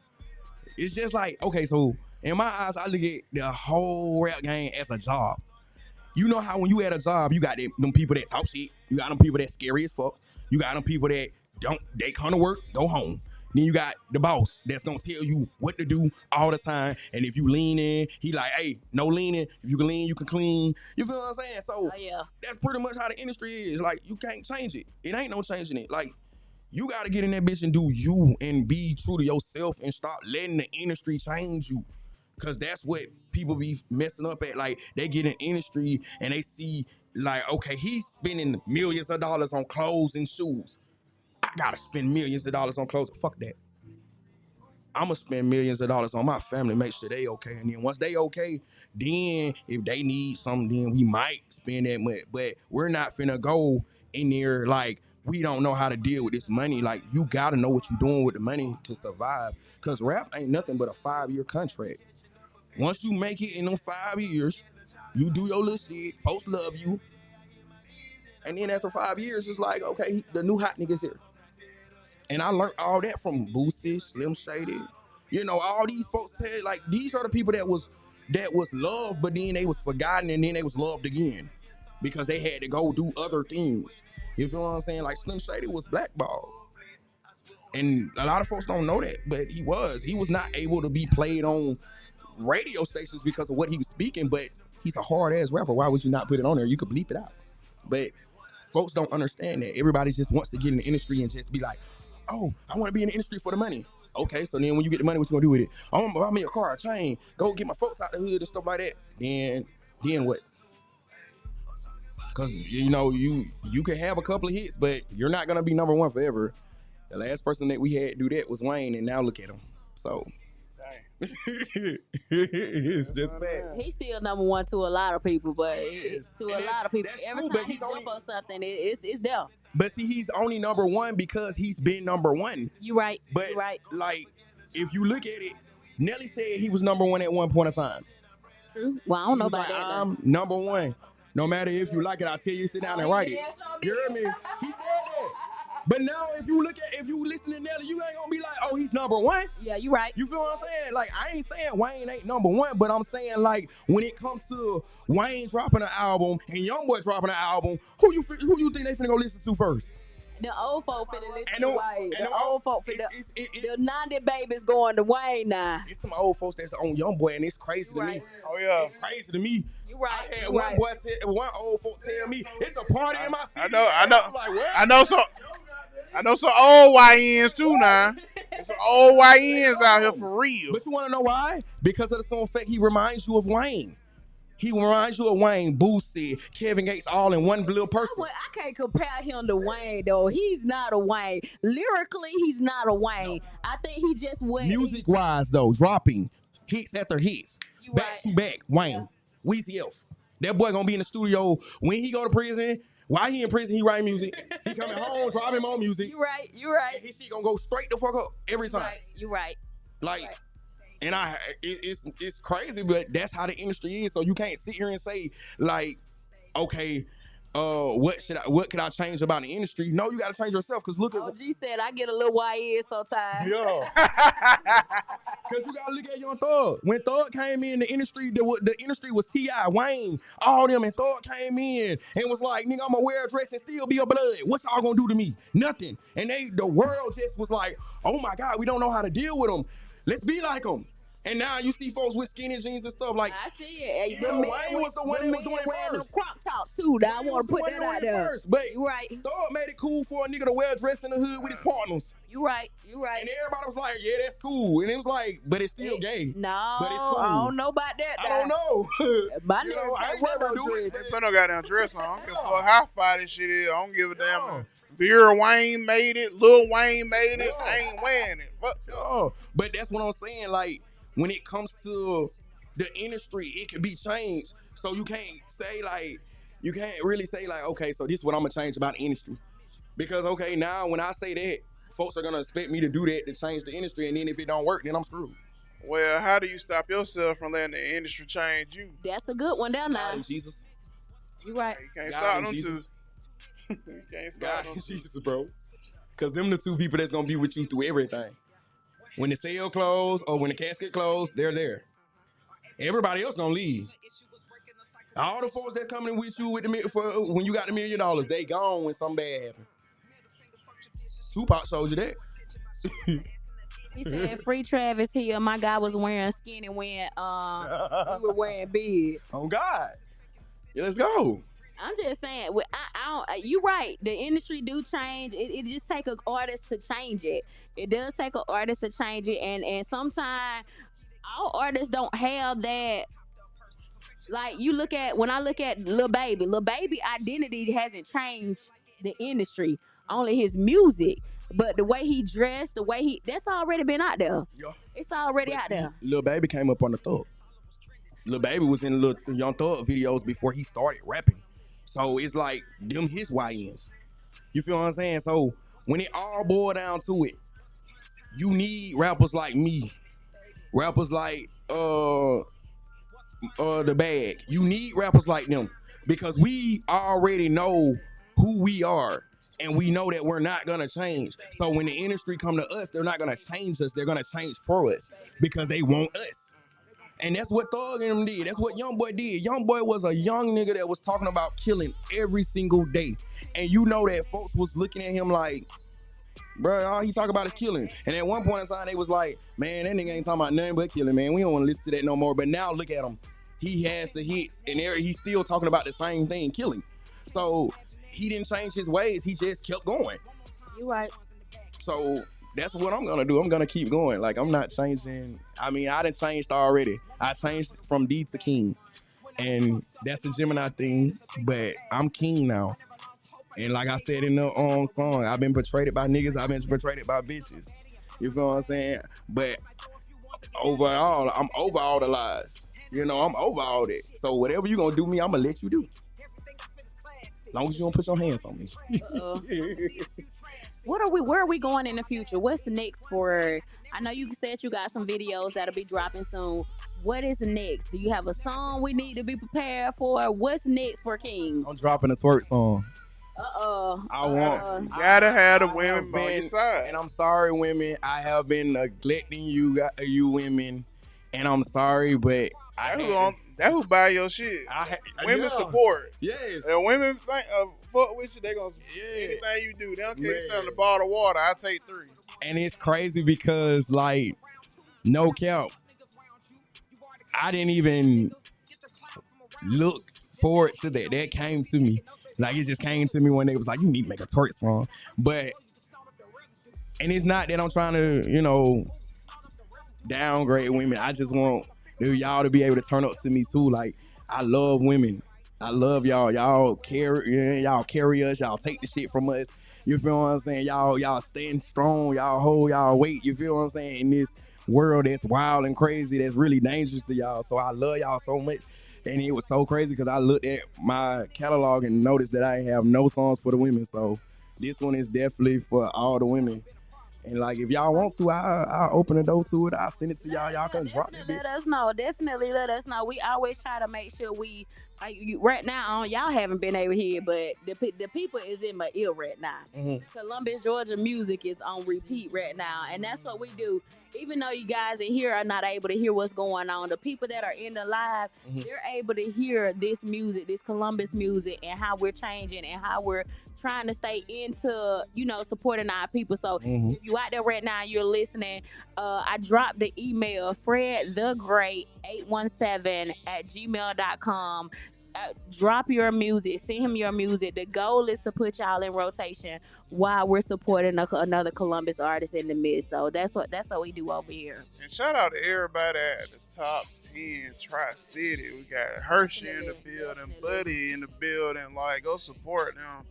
It's just like, okay, so in my eyes, I look at the whole rap game as a job. You know how when you at a job, you got them people that talk shit. You got them people that scary as fuck. You got them people that they come to work, go home. Then you got the boss that's gonna tell you what to do all the time. And if you lean in, he like, hey, no leaning. If you can lean, you can clean. You feel what I'm saying? So that's pretty much how the industry is. Like, you can't change it. It ain't no changing it. Like, you gotta get in that bitch and do you and be true to yourself and stop letting the industry change you. Cause that's what people be messing up at. Like, they get in industry and they see like, okay, he's spending millions of dollars on clothes and shoes. I gotta spend millions of dollars on clothes. Fuck that. I'ma spend millions of dollars on my family, make sure they okay. And then once they okay, then if they need something, then we might spend that much. But we're not finna go in there like, we don't know how to deal with this money. Like, you gotta know what you're doing with the money to survive. Cause rap ain't nothing but a 5-year contract. Once you make it in them 5 years, you do your little shit, folks love you. And then after 5 years, it's like, okay, the new hot nigga's here. And I learned all that from Boosie, Slim Shady. You know, all these folks tell, like, these are the people that was loved, but then they was forgotten, and then they was loved again because they had to go do other things. You feel what I'm saying? Like, Slim Shady was blackballed. And a lot of folks don't know that, but he was not able to be played on radio stations because of what he was speaking, but he's a hard-ass rapper. Why would you not put it on there? You could bleep it out. But folks don't understand that. Everybody just wants to get in the industry and just be like, oh, I want to be in the industry for the money. Okay, so then when you get the money, what you gonna do with it? I want to buy me a car, a chain, go get my folks out the hood and stuff like that. Then what? Because, you know, you can have a couple of hits, but you're not gonna be number one forever. The last person that we had do that was Wayne, and now look at him. So it's just bad. He's still number one to a lot of people, but to a lot of people, every true, time he's up on something, it's there. But see, he's only number one because he's been number one. You right. But you right. Like, if you look at it, Nelly said he was number one at one point in time. True. Well, I don't know about like, that. I'm number one. No matter if you like it, I tell you, sit down and write it. You hear me? He said that. But now, if you listen to Nelly, you ain't gonna be like, oh, he's number one. Yeah, you right. You feel what I'm saying? Like, I ain't saying Wayne ain't number one, but I'm saying, like, when it comes to Wayne dropping an album and YoungBoy dropping an album, who you think they finna go listen to first? The old folk finna listen And to them- Wayne. and The them- old folk finna. it- The 90 babies going to Wayne now. It's some old folks that's on YoungBoy, and it's crazy to me. Oh yeah. It's crazy to me. You right. I had you one right. boy, one old folk tell me it's a party in my city. I know. I'm like, what? I know some old YNs too now. There's some old YNs out here for real. But you want to know why? Because of the song effect, he reminds you of Wayne. He reminds you of Wayne, Boosie, Kevin Gates, all in one little person. I can't compare him to Wayne though. He's not a Wayne. Lyrically, he's not a Wayne. I think he just went Music-wise, though, dropping hits after hits, You back right. to back. Wayne, Weezy F. That boy gonna be in the studio when he go to prison. While he in prison, he write music. He coming home, dropping more music. You right. You right. And his shit gonna go straight the fuck up every time. You right. Like, Right. and it's crazy, but that's how the industry is. So you can't sit here and say, like, okay, what could I change about the industry? No, you gotta change yourself, because look at OG said I get a little YN sometimes. yeah. Because you gotta look at Young Thug. When Thug came in the industry, the industry was T.I., Wayne, all them, and Thug came in and was like, nigga, I'm gonna wear a dress and still be a blood. What's y'all gonna do to me? Nothing. And the world just was like, oh my God, we don't know how to deal with them. Let's be like them. And now you see folks with skinny jeans and stuff like. I see it. You know, Wayne was the one that was doing it wearing them first. crop tops too. I want to put that out there. First, but You right. Thug made it cool for a nigga to wear a dress in the hood with his partners. You right. You right. And everybody was like, yeah, that's cool. And it was like, but it's still gay. No, But it's cool. I don't know about that. I don't know. My You nigga know, I can't ain't wear never no do it. dress. They put no goddamn dress on. I don't give a fuck how far this shit is. I don't give a damn. Beer Wayne made it. Lil Wayne made it. I ain't wearing it. Fuck. Oh, but that's what I'm saying. Like, when it comes to the industry, it can be changed. So you can't really say like, okay, so this is what I'm gonna change about the industry. Because okay, now when I say that, folks are gonna expect me to do that to change the industry, and then if it don't work, then I'm screwed. Well, how do you stop yourself from letting the industry change you? That's a good one down God now. and Jesus. You right. You can't God stop and them two. Jesus. You can't stop God them and two. Jesus, bro. Because them the two people that's gonna be with you through everything. When the sale closed or when the casket closed, they're there. Everybody else gonna leave. All the folks that coming with you with when you got the $1 million, they gone when something bad happen. Tupac showed you that. He said, "Free Travis here. My guy was wearing skinny when we were wearing big." On God. Yeah, let's go. I'm just saying, I don't. You right. The industry do change. It just take an artist to change it. It does take an artist to change it, and sometimes all artists don't have that. Like when I look at Lil Baby identity hasn't changed the industry. Only his music, but the way he dressed, that's already been out there. Yeah. It's already out there. Lil Baby came up on the Thug. Lil Baby was in Young Thug videos before he started rapping. So it's like them his YNs. You feel what I'm saying? So when it all boils down to it, you need rappers like me, rappers like the bag. You need rappers like them because we already know who we are. And we know that we're not gonna change. So when the industry come to us, they're not gonna change us. They're gonna change for us because they want us. And that's what Thug and them did. That's what Youngboy did. Youngboy was a young nigga that was talking about killing every single day. And you know that folks was looking at him like, bro, all he talk about is killing. And at one point in time, they was like, man, that nigga ain't talking about nothing but killing, man. We don't want to listen to that no more. But now look at him. He has the hits, and he's still talking about the same thing, killing. So he didn't change his ways. He just kept going. You right. So that's what I'm gonna do. I'm gonna keep going. Like, I'm not changing. I mean, I done changed already. I changed from D to King, and that's the Gemini thing. But I'm King now. And like I said in the song, I've been portrayed by niggas. I've been portrayed by bitches. You feel what I'm saying? But overall, I'm over all the lies. You know, I'm over all that. So whatever you gonna do me, I'm gonna let you do. As long as you don't put your hands on me. Where are we going in the future? What's the next for? I know you said you got some videos that'll be dropping soon. What is the next? Do you have a song we need to be prepared for? What's next for King? I'm dropping a twerk song. I want. You gotta have the women on your side. And I'm sorry, women. I have been neglecting you women, and I'm sorry, but That who buy your shit. Women support. Yes. And women think fuck with you, they gonna anything you do. They don't care you selling a bottle of water. I take 3. And it's crazy because, like, no cap, I didn't even look forward to that. That came to me. Like, it just came to me when they was like, you need to make a twerk song. But, and it's not that I'm trying to, you know, downgrade women. I just want y'all to be able to turn up to me too. Like, I love women. I love y'all. Y'all carry us. Y'all take the shit from us. You feel what I'm saying? Y'all stand strong. Y'all hold y'all weight. You feel what I'm saying? In this world that's wild and crazy, that's really dangerous to y'all. So I love y'all so much. And it was so crazy because I looked at my catalog and noticed that I have no songs for the women. So this one is definitely for all the women. And like, if y'all want to, I'll open the door to it. I'll send it to y'all. Y'all can drop that bitch. Let us know. Definitely let us know. We always try to make sure we, right now, y'all haven't been able to hear, but the people is in my ear right now. Mm-hmm. Columbus, Georgia music is on repeat right now. And that's what we do. Even though you guys in here are not able to hear what's going on, the people that are in the live, they're able to hear this music, this Columbus music, and how we're changing and how we're trying to stay into, supporting our people. So if you out there right now, you're listening, I dropped the email, fredthegreat817@gmail.com. Drop your music, send him your music. The goal is to put y'all in rotation while we're supporting another Columbus artist in the midst. So that's what we do over here. And shout out to everybody at the top 10 Tri-City. We got Hershey in the building, Buddy in the building. Like, go support them.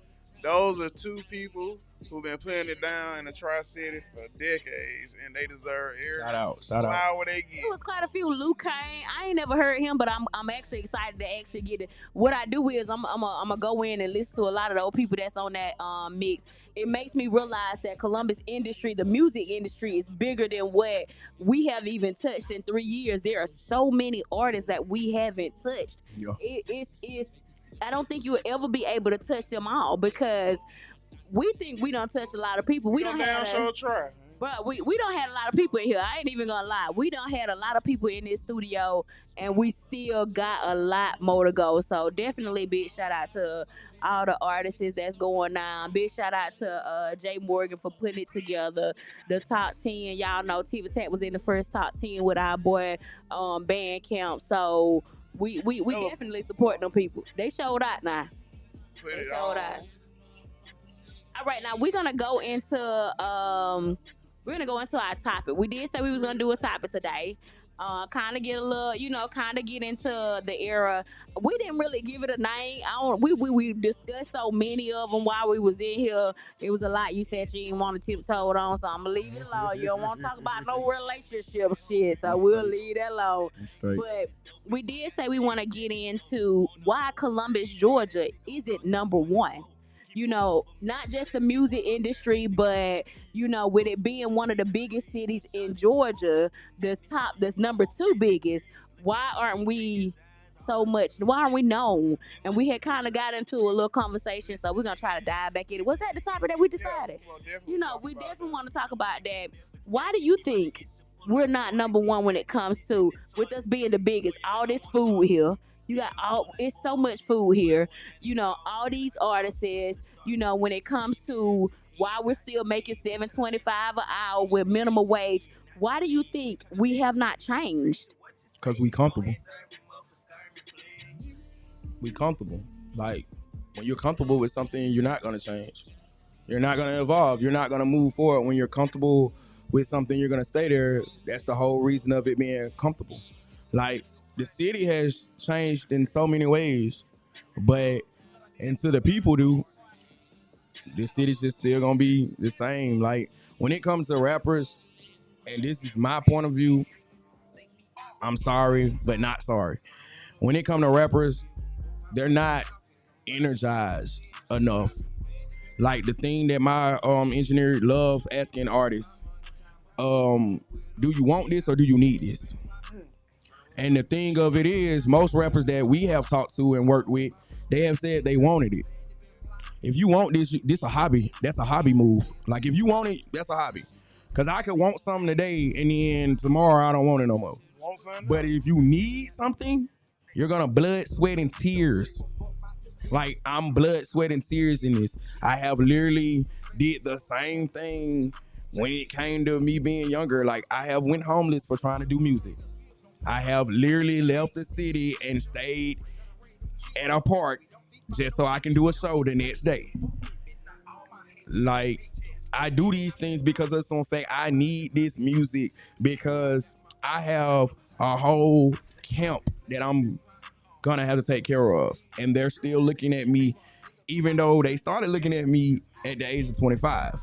Those are 2 people who've been putting it down in the Tri-City for decades, and they deserve every flower they get. It was quite a few. Luke Kane, I ain't never heard him, but I'm actually excited to actually get it. What I do is I'm gonna go in and listen to a lot of those people that's on that mix. It makes me realize that Columbus industry, the music industry, is bigger than what we have even touched in 3 years. There are so many artists that we haven't touched. Yeah. It's I don't think you will ever be able to touch them all because we think we don't touch a lot of people. We don't have try. But we don't have a lot of people in here. I ain't even gonna lie. We don't had a lot of people in this studio, and we still got a lot more to go. So definitely big shout out to all the artists that's going on. Big shout out to Jay Morgan for putting it together. The top 10, y'all know Tit4tat was in the first top 10 with our boy Bandcamp. So we definitely support them people. They showed out now. They showed out. All right, now we're gonna go into our topic. We did say we was gonna do a topic today. Kind of get a little, kind of get into the era. We didn't really give it a name. We discussed so many of them while we was in here. It was a lot you said you didn't want to tiptoe on, so I'm gonna leave it alone. You don't want to talk about no relationship shit, so we'll leave that alone. But we did say we want to get into why Columbus, Georgia isn't number one. not just the music industry, but with it being one of the biggest cities in Georgia, the number two biggest. Why aren't we known? And we had kind of got into a little conversation, so we're gonna try to dive back in. Was that the topic that we decided? We definitely want to talk about that. Why do you think we're not number one when it comes to with us being the biggest? All this food here, it's so much food here. All these artists, when it comes to why we're still making $7.25 an hour with minimum wage. Why do you think we have not changed? Because we comfortable. We comfortable. Like, when you're comfortable with something, you're not gonna change. You're not gonna evolve. You're not gonna move forward. When you're comfortable with something, you're gonna stay there. That's the whole reason of it being comfortable. Like, the city has changed in so many ways, but until the people do, the city's just still gonna be the same. Like, when it comes to rappers, and this is my point of view, I'm sorry, but not sorry. When it comes to rappers, they're not energized enough. Like, the thing that my engineer love asking artists, do you want this or do you need this? And the thing of it is, most rappers that we have talked to and worked with, they have said they wanted it. If you want this a hobby. That's a hobby move. Like, if you want it, that's a hobby. Because I could want something today and then tomorrow I don't want it no more. But if you need something, you're going to blood, sweat, and tears. Like, I'm blood, sweat, and tears in this. I have literally did the same thing when it came to me being younger. Like, I have went homeless for trying to do music. I have literally left the city and stayed at a park just so I can do a show the next day. Like, I do these things because of some fact I need this music because I have a whole camp that I'm gonna have to take care of. And they're still looking at me, even though they started looking at me at the age of 25.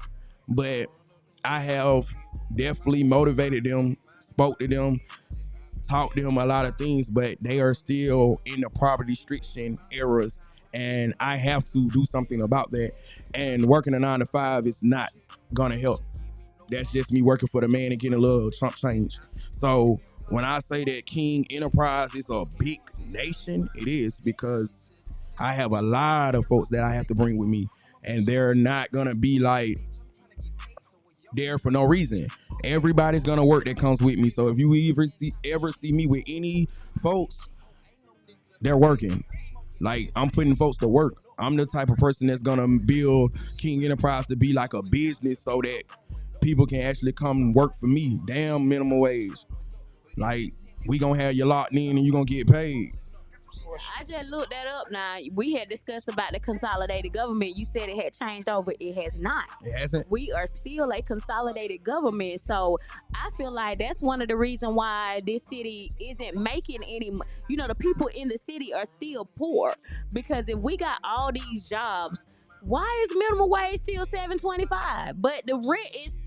But I have definitely motivated them, spoke to them, taught them a lot of things, but they are still in the poverty restriction eras, and I have to do something about that. And working a 9 to 5 is not gonna help. That's just me working for the man and getting a little chump change. So when I say that King Enterprise is a big nation, it is because I have a lot of folks that I have to bring with me, and they're not gonna be like there for no reason. Everybody's gonna work that comes with me. So if you ever see me with any folks, they're working. Like, I'm putting folks to work. I'm the type of person that's gonna build King Enterprise to be like a business so that people can actually come work for me. Damn minimum wage. Like, we gonna have you locked in and you gonna get paid. I just looked that up now. We had discussed about the consolidated government. You said it had changed over. It has not. It hasn't. We are still a consolidated government. So I feel like that's one of the reasons why this city isn't making any, the people in the city are still poor. Because if we got all these jobs, why is minimum wage still $7.25? But the rent is,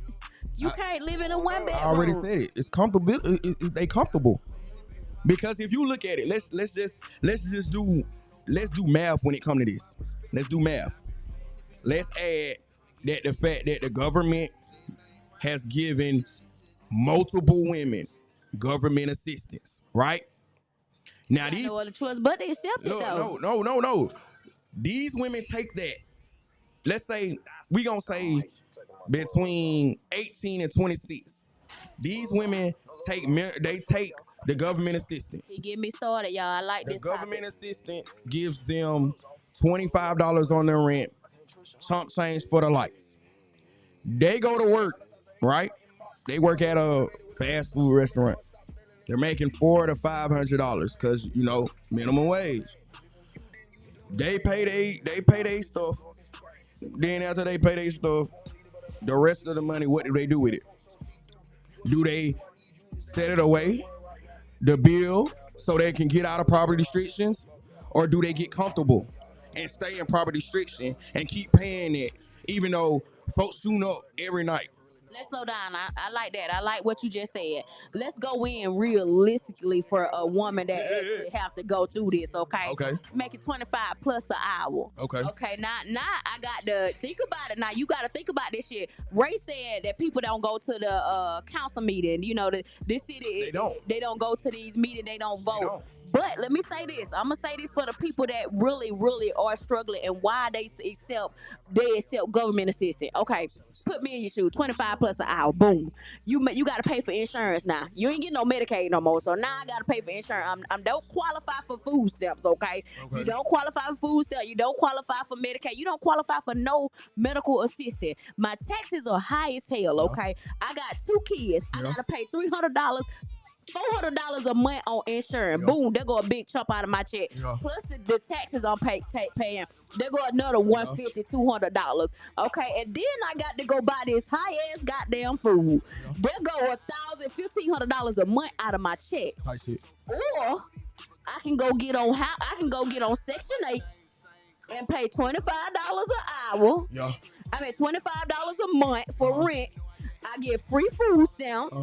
you can't live in a one bedroom. I already said it. It's comfortable. They comfortable. Because if you look at it, let's do math when it comes to this. Let's do math. Let's add that the fact that the government has given multiple women government assistance, right? Now these no other choice but they accept it though. No. These women take that. Let's say we gonna say between 18 and 26. These women take the government assistance. He get me started, y'all. I like this. The government assistance gives them $25 on their rent, chump change for the lights. They go to work, right? They work at a fast food restaurant. They're making $400 to $500 because minimum wage. They pay their stuff. Then after they pay their stuff, the rest of the money, what do they do with it? Do they set it away, the bill, so they can get out of poverty restrictions? Or do they get comfortable and stay in poverty restriction and keep paying it, even though folks tune up every night? Let's slow down. I like that. I like what you just said. Let's go in realistically for a woman that actually have to go through this. Okay. Okay. Make it 25 plus an hour. Okay. Okay. Now I got to think about it. Now you got to think about this shit. Ray said that people don't go to the council meeting. You know, this city they don't go to these meetings. They don't vote. don't. But let me say this. I'm gonna say this for the people that really, really are struggling and why they accept government assistance. Okay, put me in your shoes. 25 plus an hour. Boom. You got to pay for insurance now. You ain't getting no Medicaid no more. So now I got to pay for insurance. I don't qualify for food stamps. Okay. You don't qualify for food stamps. You don't qualify for Medicaid. You don't qualify for no medical assistance. My taxes are high as hell. Okay. I got 2 kids. I got to pay $300. $400 a month on insurance. Boom, there go a big chunk out of my check. Plus the taxes I'm paying. There go another $150, $200. Okay, and then I got to go buy this high ass goddamn food. There go $1,000, $1,500 a month out of my check. Type shit. Or I can go get on Section 8 and pay $25 an hour. Yeah. I mean $25 a month for rent. I get free food stamps.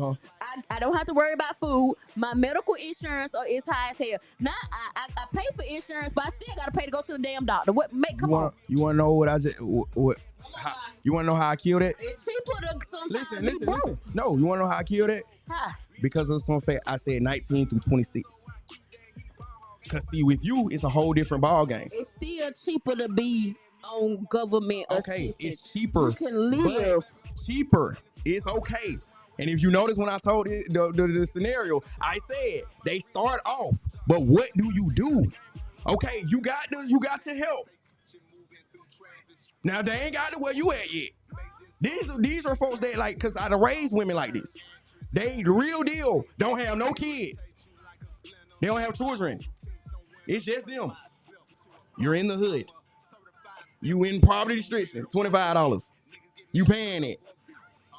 I don't have to worry about food. My medical insurance is high as hell. Now I pay for insurance, but I still gotta pay to go to the damn doctor. Come on. You wanna know what I just you wanna know how I killed it? It's cheaper to sometimes Listen. No, you wanna know how I killed it? How? Because of some fact I said 19 through 26. Cause see, with you, it's a whole different ball game. It's still cheaper to be on government assistance. It's cheaper. You can live. Cheaper. It's okay. And if you notice when I told the scenario, I said they start off, but what do you do? Okay, you got your help. Now they ain't got to where you at yet. These are folks that like, cause I done raised women like this. They the real deal. Don't have no kids. They don't have children. It's just them. You're in the hood. You in poverty restriction. $25. You paying it.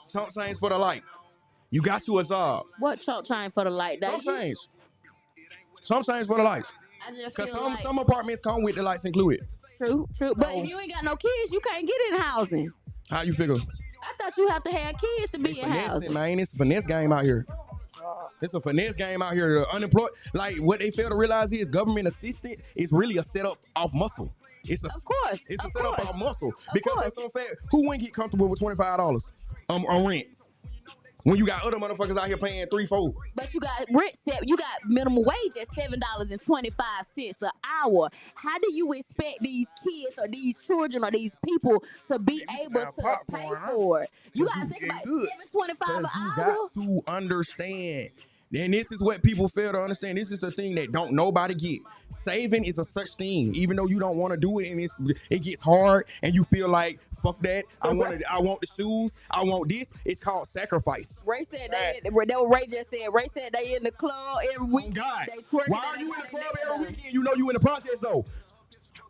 Chump change for the lights. You got you a job. What chump change for the light? Chump change. Chump change for the lights. Because some apartments come with the lights included. True. But if you ain't got no kids, you can't get in housing. How you figure? I thought you have to have kids to be in housing. Man, it's a finesse game out here. It's a finesse game out here. The unemployed, like what they fail to realize is government assistance is really a setup off muscle. Of course. It's a setup off muscle. Because of some fact, who wouldn't get comfortable with $25 on rent? When you got other motherfuckers out here paying $3, $4. But you got rent set. You got minimum wage at $7.25 an hour. How do you expect these kids or these children or these people to be able to pay for it? You gotta think about $7.25 an hour. You got to understand. And this is what people fail to understand. This is the thing that don't nobody get. Saving is a such thing, even though you don't want to do it, and it gets hard, and you feel like fuck that. I want the shoes. I want this. It's called sacrifice. Ray said that what Ray just said. Ray said they in the club every week. Oh God, why are you in the club every weekend? You know you in the process though.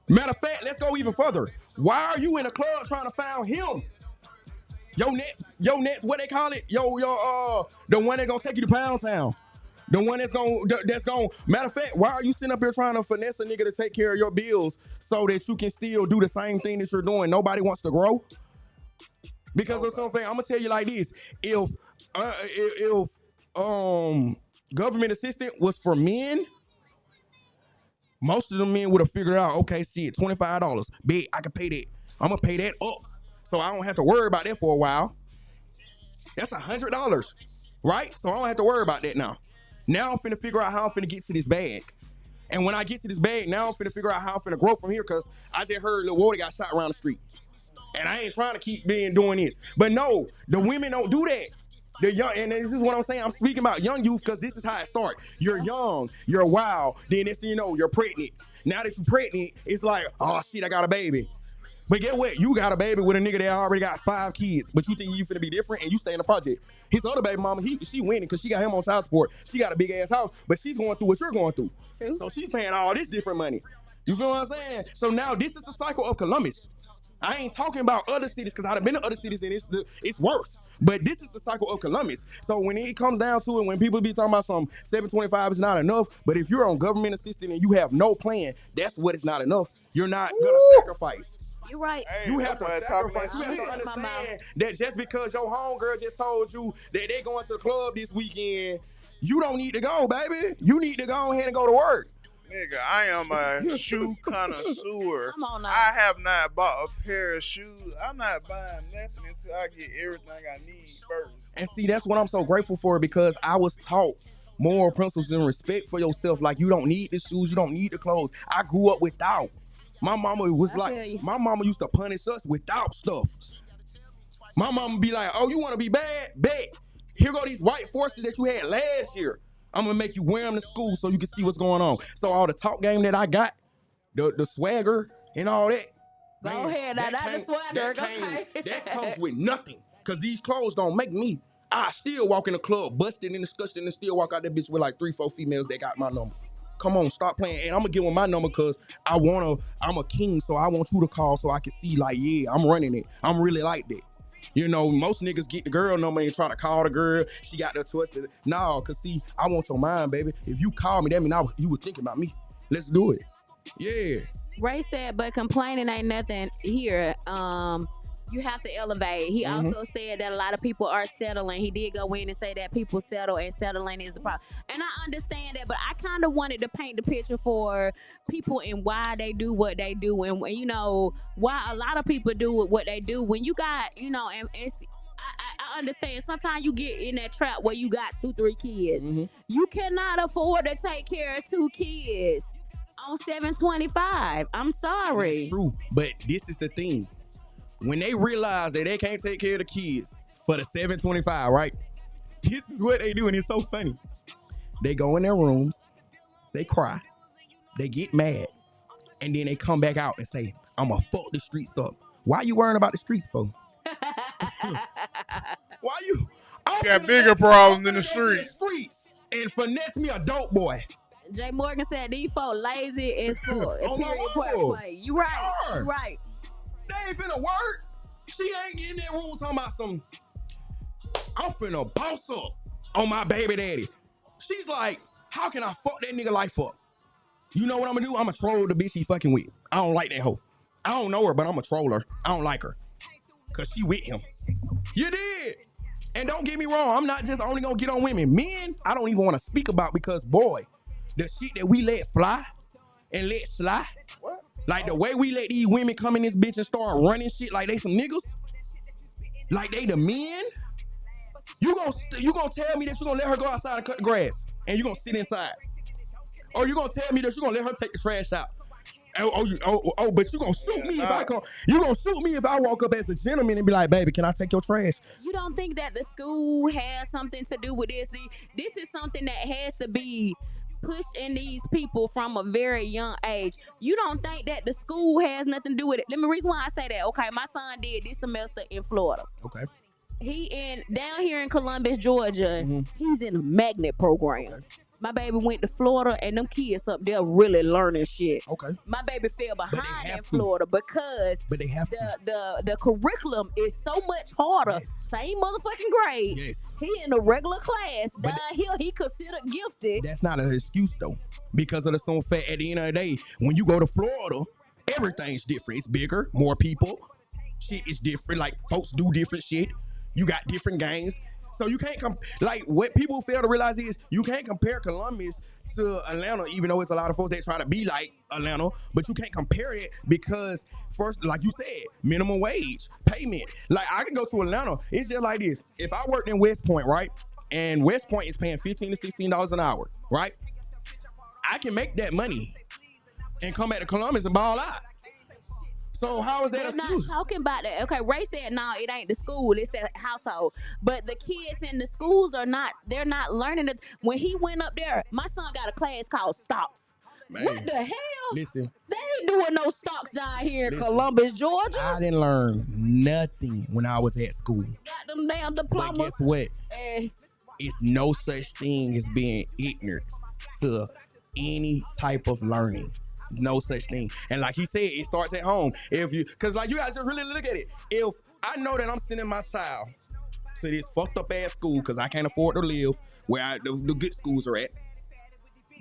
Matter of fact, let's go even further. Why are you in the club trying to find him? Your next, what they call it? The one that's gonna take you to Pound Town. The one that's gonna, matter of fact, why are you sitting up here trying to finesse a nigga to take care of your bills so that you can still do the same thing that you're doing? Nobody wants to grow. Because of something, I'm gonna tell you like this: if government assistance was for men, most of the men would have figured out, okay, shit, $25, big, I can pay that. I'm gonna pay that up, so I don't have to worry about that for a while. That's $100, right? So I don't have to worry about that now. Now I'm finna figure out how I'm finna get to this bag. And when I get to this bag, now I'm finna figure out how I'm finna grow from here, because I just heard Lil Woody got shot around the street. And I ain't trying to keep doing this. But no, the women don't do that. The young, and this is what I'm saying. I'm speaking about young youth because this is how it starts. You're young, you're wild, then next thing you know, you're pregnant. Now that you're pregnant, it's like, oh shit, I got a baby. But get what? You got a baby with a nigga that already got 5 kids, but you think you finna be different and you stay in the project. His other baby mama, she winning because she got him on child support. She got a big ass house, but she's going through what you're going through. True. So she's paying all this different money. You feel what I'm saying? So now this is the cycle of Columbus. I ain't talking about other cities because I've been to other cities and it's worse. But this is the cycle of Columbus. So when it comes down to it, when people be talking about some $725 is not enough, but if you're on government assistance and you have no plan, that's what is not enough. You're not gonna sacrifice. You're right. Hey, You that have to boy talking sacrifice. that You have to shit. Out my mouth. understand that just because your homegirl just told you that they going to the club this weekend, you don't need to go, baby. You need to go ahead and go to work. Nigga, I am a shoe connoisseur. Come on now. I have not bought a pair of shoes. I'm not buying nothing until I get everything I need first. And see, that's what I'm so grateful for because I was taught moral principles and respect for yourself. Like, you don't need the shoes, you don't need the clothes. I grew up without. My mama was I feel like, you. my mama used to punish us without stuff. My mama be like, oh, you want to be bad? Bet. Here go these white forces that you had last year. I'm going to make you wear them to school so you can see what's going on. So all the talk game that I got, the swagger and all that. Go ahead, now, that's the swagger, okay. That comes with nothing. Because these clothes don't make me. I still walk in the club, busted and disgusted, and still walk out that bitch with like 3-4 females that got my number. Come on, stop playing. And I'm going to give them my number because I'm a king, so I want you to call so I can see like, yeah, I'm running it. I'm really like that. You know, most niggas get the girl number and try to call the girl. She got the twisted. No, because see, I want your mind, baby. If you call me, that means you were thinking about me. Let's do it. Yeah. Ray said, but complaining ain't nothing here. You have to elevate. He also said that a lot of people are settling. He did go in and say that people settle and settling is the problem. And I understand that, but I kind of wanted to paint the picture for people and why they do what they do and you know, why a lot of people do what they do. When you got, you know, and it's, I understand sometimes you get in that trap where you got 2-3 kids. You cannot afford to take care of 2 kids on $725. I'm sorry. It's true. But this is the thing. When they realize that they can't take care of the kids for the $725, right? This is what they do, and it's so funny. They go in their rooms, they cry, they get mad, and then they come back out and say, I'm gonna fuck the streets up. Why you worrying about the streets for? Why you? Got bigger problems than the streets. And finesse me a dope boy. Jay Morgan said these folks lazy as fuck. Oh, my Period, mama. point blank. You right. Sure. You right. They ain't finna work. She ain't in that room talking about some, I'm finna boss up on my baby daddy. She's like, how can I fuck that nigga life up? You know what I'm gonna do? I'm gonna troll the bitch he fucking with. I don't like that hoe. I don't know her, but I'm gonna troll her. I don't like her. Cause she with him. You did. And don't get me wrong, I'm not just only gonna get on women. Men, I don't even wanna speak about because boy, the shit that we let fly and let slide. What? Like the way we let these women come in this bitch and start running shit like they some niggas, like they the men. You gonna tell me that you gonna let her go outside and cut the grass, and you gonna sit inside, or you gonna tell me that you gonna let her take the trash out? But you gonna shoot me if I come. You gonna shoot me if I walk up as a gentleman and be like, baby, can I take your trash? You don't think that the school has something to do with this? This is something that has to be pushed in these people from a very young age. You don't think that the school has nothing to do with it? Let me reason why I say that. Okay, my son did this semester in Florida. Okay. He down here in Columbus, Georgia. He's in a magnet program. Okay. My baby went to Florida, and them kids up there really learning shit. Okay. My baby fell behind in to. Florida because But they have to. the curriculum is so much harder. Yes. Same motherfucking grade. Yes. He in a regular class. But Down here, he considered gifted. That's not an excuse though, because of the simple fact at the end of the day, when you go to Florida, everything's different. It's bigger, more people. Shit is different. Like folks do different shit. You got different gangs. So you can't like what people fail to realize is you can't compare Columbus to Atlanta, even though it's a lot of folks that try to be like Atlanta, but you can't compare it because first, like you said, minimum wage, payment. Like I can go to Atlanta. It's just like this. If I worked in West Point, right? And West Point is paying $15 to $16 an hour, right? I can make that money and come back to Columbus and ball out. So how is that We're an not excuse? talking about that. Okay, Ray said, no, it ain't the school. It's the household. But the kids in the schools they're not learning it. When he went up there, my son got a class called stocks. Man, What the hell? listen, They ain't doing no stocks down here in Listen, Columbus, Georgia. I didn't learn nothing when I was at school. Got them damn But diplomas. guess what? Eh, It's no such thing as being ignorant to any type of learning. No such thing. And like he said, it starts at home. Cause like you guys just really look at it. If I know that I'm sending my child to this fucked up ass school because I can't afford to live where the good schools are at,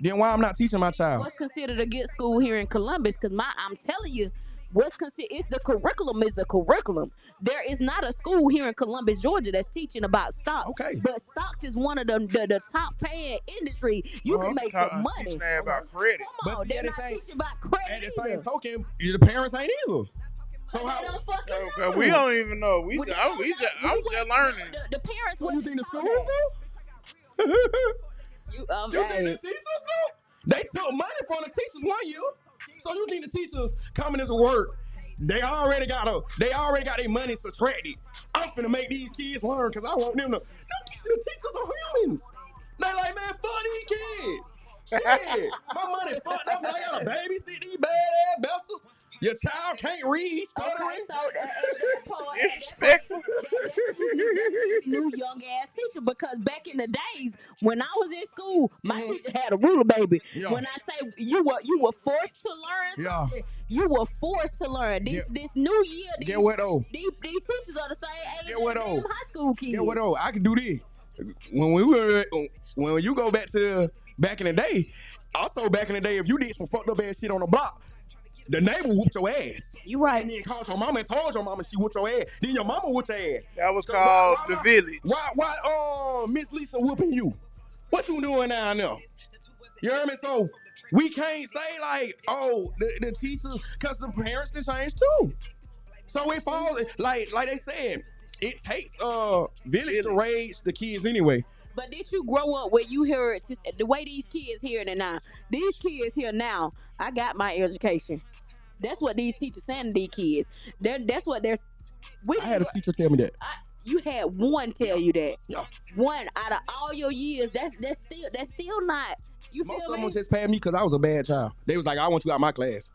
then why I'm not teaching my child? What's considered a good school here in Columbus? Because I'm telling you, it's the curriculum is the curriculum. There is not a school here in Columbus, Georgia that's teaching about stocks. Okay. But stocks is one of the top paying industry. You can make some money. Teaching that about credit. Come on, But see, they're at the not same- teaching about credit At the same either. token, the parents ain't either. So They how? don't fucking Okay, know. we don't even know. I'm We just learning. The parents So you wasn't think the taught schools that. do? You, You think the teachers do? They took money from the teachers 1 year. So you think the teachers coming into work? They already got their money subtracted. I'm finna make these kids learn because I want them to. No, the teachers are humans. They like, man, fuck these kids. Shit, my money fucked up and I gotta babysit these bad ass bastards. Your child can't read, he's stuttering. Okay, so at that point, Disrespectful. new young ass teacher, because back in the days when I was in school, my teacher had a ruler, baby. Yeah. When I say you were forced to learn Yeah. something, you were forced to learn. This new year, Get what though? these teachers are the same age Get what as though? them high school kids. Get what though? I can do this. When you go back to back in the day, also back in the day, if you did some fucked up ass shit on the block, the neighbor whooped your ass. You right. And then called your mama and told your mama she whooped your ass. Then your mama whooped your ass. That was called the village. Why Miss Lisa whooping you? What you doing down there? You hear me? So we can't say like, oh, the teachers, because the parents can change too. So it falls like they said, it takes village to raise the kids anyway. But did you grow up where you heard the way these kids hear it now? These kids here now, I got my education. That's what these teachers saying to these kids. That's what they're. I had a teacher tell me that. You had one tell you that. Yeah. One out of all your years. That's still not. You Most feel of me? them just paid me because I was a bad child. They was like, I want you out of my class.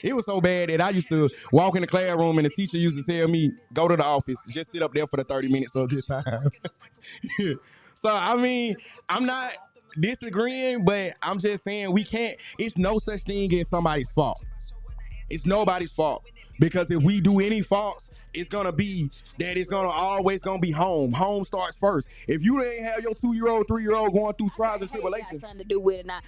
It was so bad that I used to walk in the classroom and the teacher used to tell me, go to the office, just sit up there for the 30 minutes of this time. So, I mean, I'm not disagreeing, but I'm just saying it's no such thing as somebody's fault. It's nobody's fault. Because if we do any faults, it's gonna be that it's gonna always gonna be home. Home starts first. If you ain't have your 2-year-old, 3-year-old going through trials and Got tribulations, something to do with it now.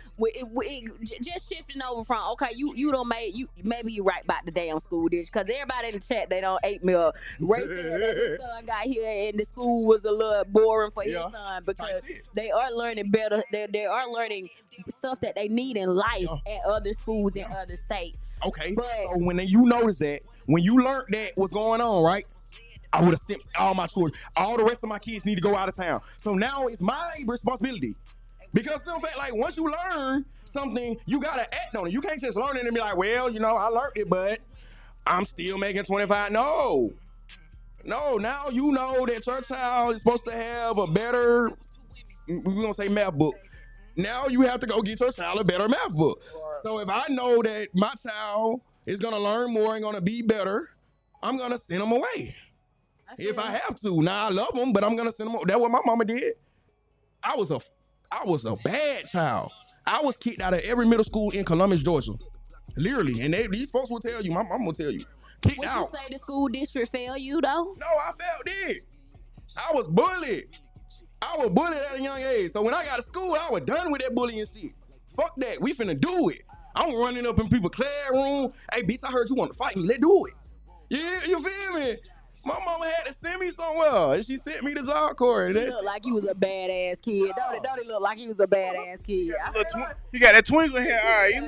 Just shifting over from you don't maybe you right about the damn school dish, because everybody in the chat they don't ate me up. Ray said that his son got here and the school was a little boring for his son because they are learning better. They are learning stuff that they need in life at other schools in other states. okay. But So when you notice that, when you learned that what's going on, right? I would have sent all my children. All the rest of my kids need to go out of town. So now it's my responsibility. Because in fact, like once you learn something, you gotta act on it. You can't just learn it and be like, well, I learned it, but I'm still making 25. No, now you know that your child is supposed to have a better, we're gonna say math book. Now you have to go get your child a better math book. So if I know that my child is gonna learn more and gonna be better, I'm gonna send them away. If I have to. Now I love them, but I'm gonna send them away. That's what my mama did. I was a bad child. I was kicked out of every middle school in Columbus, Georgia. Literally. And these folks will tell you, my mama will tell you. Kicked would out. you say the school district failed you though? No, I felt it. I was bullied. At a young age. So when I got to school, I was done with that bullying shit. Fuck that. We finna do it. I'm running up in people's classroom. Hey, bitch, I heard you want to fight me. Let's do it. Yeah, you feel me? My mama had to send me somewhere, and she sent me to job corps. You look like you was a badass kid. Don't he look like he was a badass kid? You got that twinkle in here. All right, you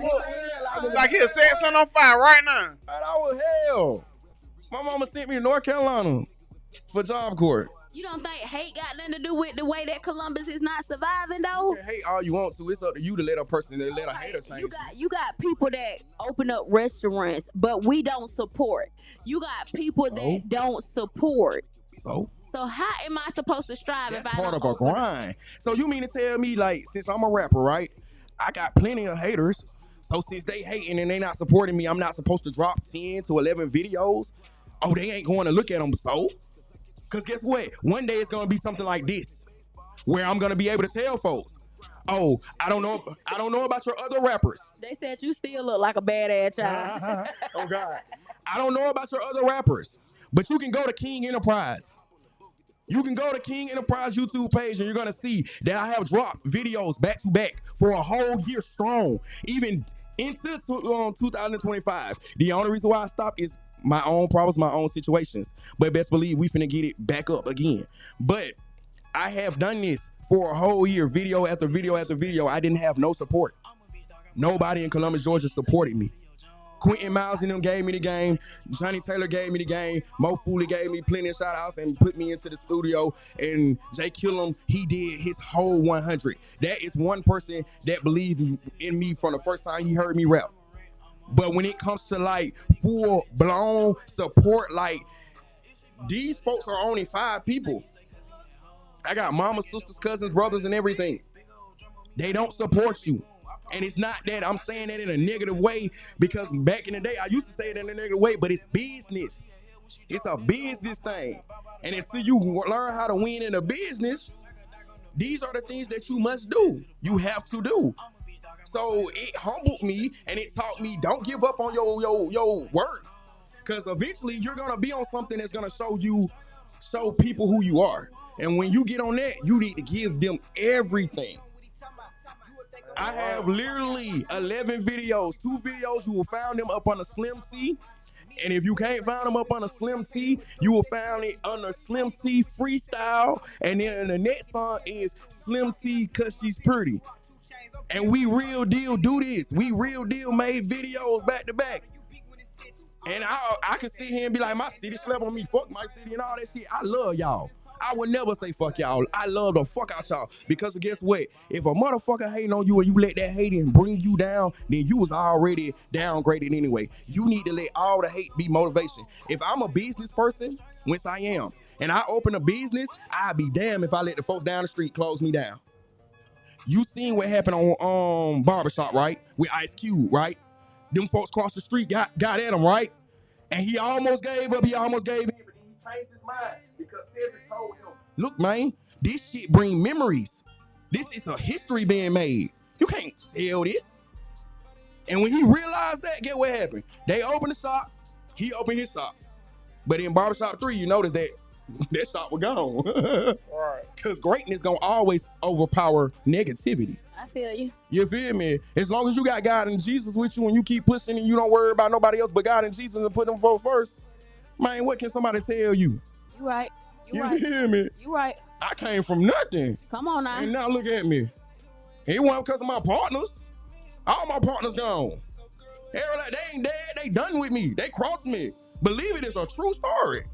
look like he'll set something on fire right now. And I was hell. My mama sent me to North Carolina for job corps. You don't think hate got nothing to do with the way that Columbus is not surviving though? You can hate all you want to. It's up to you to let a person, let a hater change. You got people that open up restaurants, but we don't support. You got people that don't support. So how am I supposed to strive that's if I part don't of a grind. So you mean to tell me, like, since I'm a rapper, right? I got plenty of haters. So since they hating and they not supporting me, I'm not supposed to drop 10 to 11 videos. Oh, they ain't going to look at them. So, because guess what? One day it's going to be something like this, where I'm going to be able to tell folks, oh, I don't know about your other rappers. They said you still look like a badass child. Oh, God. I don't know about your other rappers, but you can go to King Enterprise. You can go to King Enterprise YouTube page and you're going to see that I have dropped videos back to back for a whole year strong. Even into 2025. The only reason why I stopped is my own problems, my own situations. But best believe we finna get it back up again. But I have done this for a whole year, video after video after video. I didn't have no support. Nobody in Columbus, Georgia supported me. Quentin Miles and them gave me the game. Johnny Taylor gave me the game. Mo Fooley gave me plenty of shout outs and put me into the studio. And Jay Killam, he did his whole 100. That is one person that believed in me from the first time he heard me rap. But when it comes to like full blown support, like these folks are only 5 people. I got mamas, sisters, cousins, brothers, and everything. They don't support you. And it's not that I'm saying that in a negative way, because back in the day, I used to say it in a negative way, but it's business. It's a business thing. And until you learn how to win in a business, these are the things that you must do. You have to do. So it humbled me and it taught me don't give up on your work. Because eventually you're going to be on something that's going to show people who you are. And when you get on that, you need to give them everything. I have literally 11 videos. 2 videos, you will find them up on a Slim T. And if you can't find them up on a Slim T, you will find it under Slim T Freestyle. And then the next song is Slim T Cause She's Pretty. And we real deal do this. We real deal made videos back to back. And I can sit here and be like, my city slept on me, fuck my city and all that shit. I love y'all. I would never say fuck y'all. I love the fuck out y'all. Because guess what? If a motherfucker hating on you and you let that hating bring you down, then you was already downgraded anyway. You need to let all the hate be motivation. If I'm a business person, which I am, and I open a business, I'd be damned if I let the folks down the street close me down. You seen what happened on Barbershop, right? With Ice Cube, right? Them folks across the street got at him, right? And he almost gave up. He almost gave in, but then he changed his mind because Cedric told him, look, man, this shit bring memories. This is a history being made. You can't sell this. And when he realized that, get what happened? They opened the shop. He opened his shop. But in Barbershop 3, you notice that that shop was gone. Right. Because greatness gonna always overpower negativity. I feel you. You feel me? As long as you got God and Jesus with you and you keep pushing and you don't worry about nobody else but God and Jesus and put them folks first, man, what can somebody tell you? You right. You hear me? You right. I came from nothing. Come on now. And now look at me. It wasn't because of my partners. All my partners gone. They ain't dead. They done with me. They crossed me. Believe it, it's a true story.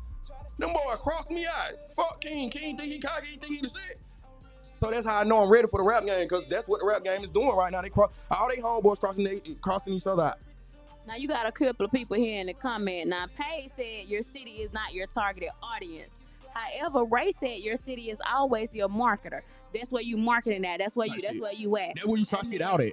Them boys crossed me out. Fuck King. King think he cocky. He think he the shit. So that's how I know I'm ready for the rap game, because that's what the rap game is doing right now. They all they homeboys crossing each other out. Now you got a couple of people here in the comment. Now Paige said your city is not your targeted audience. However, Ray said your city is always your marketer. That's where you marketing at. That's where you at. That's where you try shit out at.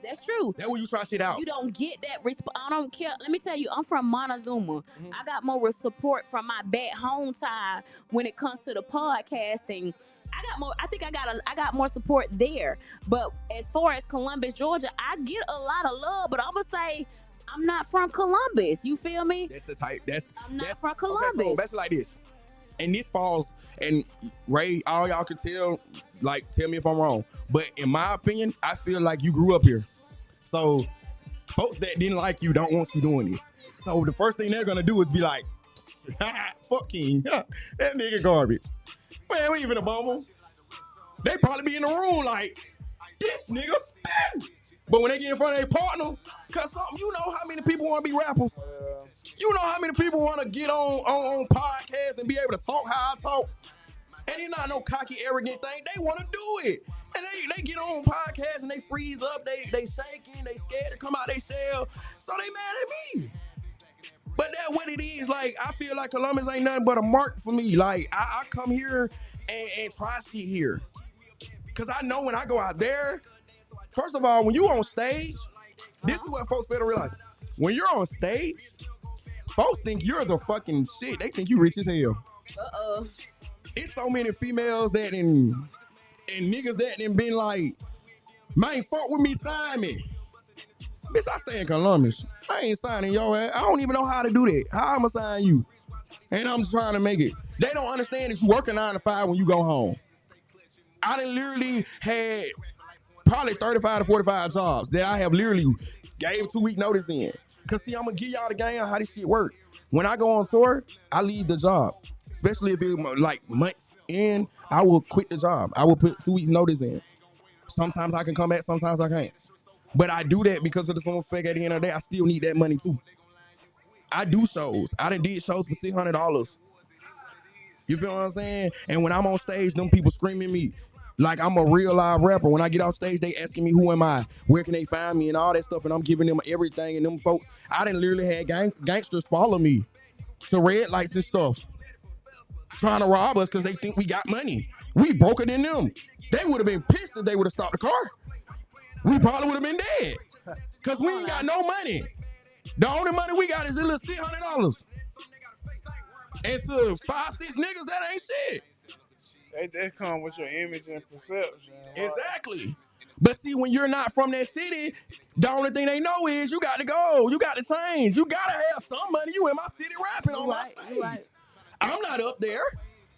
That's true. That's where you try shit out. You don't get that response. I don't care. Let me tell you, I'm from Montezuma. Mm-hmm. I got more support from my back hometown when it comes to the podcasting. I think I got more support there. But as far as Columbus, Georgia, I get a lot of love. But I'm gonna say I'm not from Columbus. You feel me? That's the type. I'm not from Columbus. Okay, so that's like this. And this falls, and Ray, all y'all can tell me if I'm wrong. But in my opinion, I feel like you grew up here. So folks that didn't like you don't want you doing this. So the first thing they're gonna do is be like, fuck King. That nigga garbage. Man, we even a bumble. They probably be in the room like, this nigga spin. But when they get in front of their partner, cause you know how many people want to be rappers. You know how many people want to get on podcasts and be able to talk how I talk. And it's not no cocky, arrogant thing. They want to do it. And they get on podcasts and they freeze up. They shaking. They scared to come out their shell. So they mad at me. But that's what it is. Like, I feel like Columbus ain't nothing but a mark for me. Like, I come here and try shit here. Because I know when I go out there, first of all, when you on stage, this is what folks better realize. When you're on stage, folks think you're the fucking shit. They think you rich as hell. Uh-oh. It's so many females that and niggas that been like, man, fuck with me, sign me. Bitch, I stay in Columbus. I ain't signing your ass. I don't even know how to do that. How I'ma sign you? And I'm trying to make it. They don't understand that you work a 9 to 5 when you go home. I done literally had probably 35 to 45 jobs that I have literally Gave 2 week notice in. Cause see, I'm gonna give y'all the game on how this shit work. When I go on tour, I leave the job. Especially if it's like months in, I will quit the job. I will put 2 weeks notice in. Sometimes I can come back, sometimes I can't. But I do that because of the simple fact at the end of the day, I still need that money too. I do shows. I done did shows for $600. You feel what I'm saying? And when I'm on stage, them people screaming me like I'm a real live rapper. When I get off stage, they asking me who am I, where can they find me, and all that stuff. And I'm giving them everything. And them folks, I done literally had gangsters follow me to red lights and stuff, trying to rob us because they think we got money. We broker than them. They would have been pissed if they would have stopped the car. We probably would have been dead because we ain't got no money. The only money we got is a little $600. And to 5, 6 niggas, that ain't shit. They come with your image and perception. Right? Exactly. But see, when you're not from that city, the only thing they know is you got to go. You got to change. You got to have some money. You in my city rapping on my stage. Right. I'm not up there.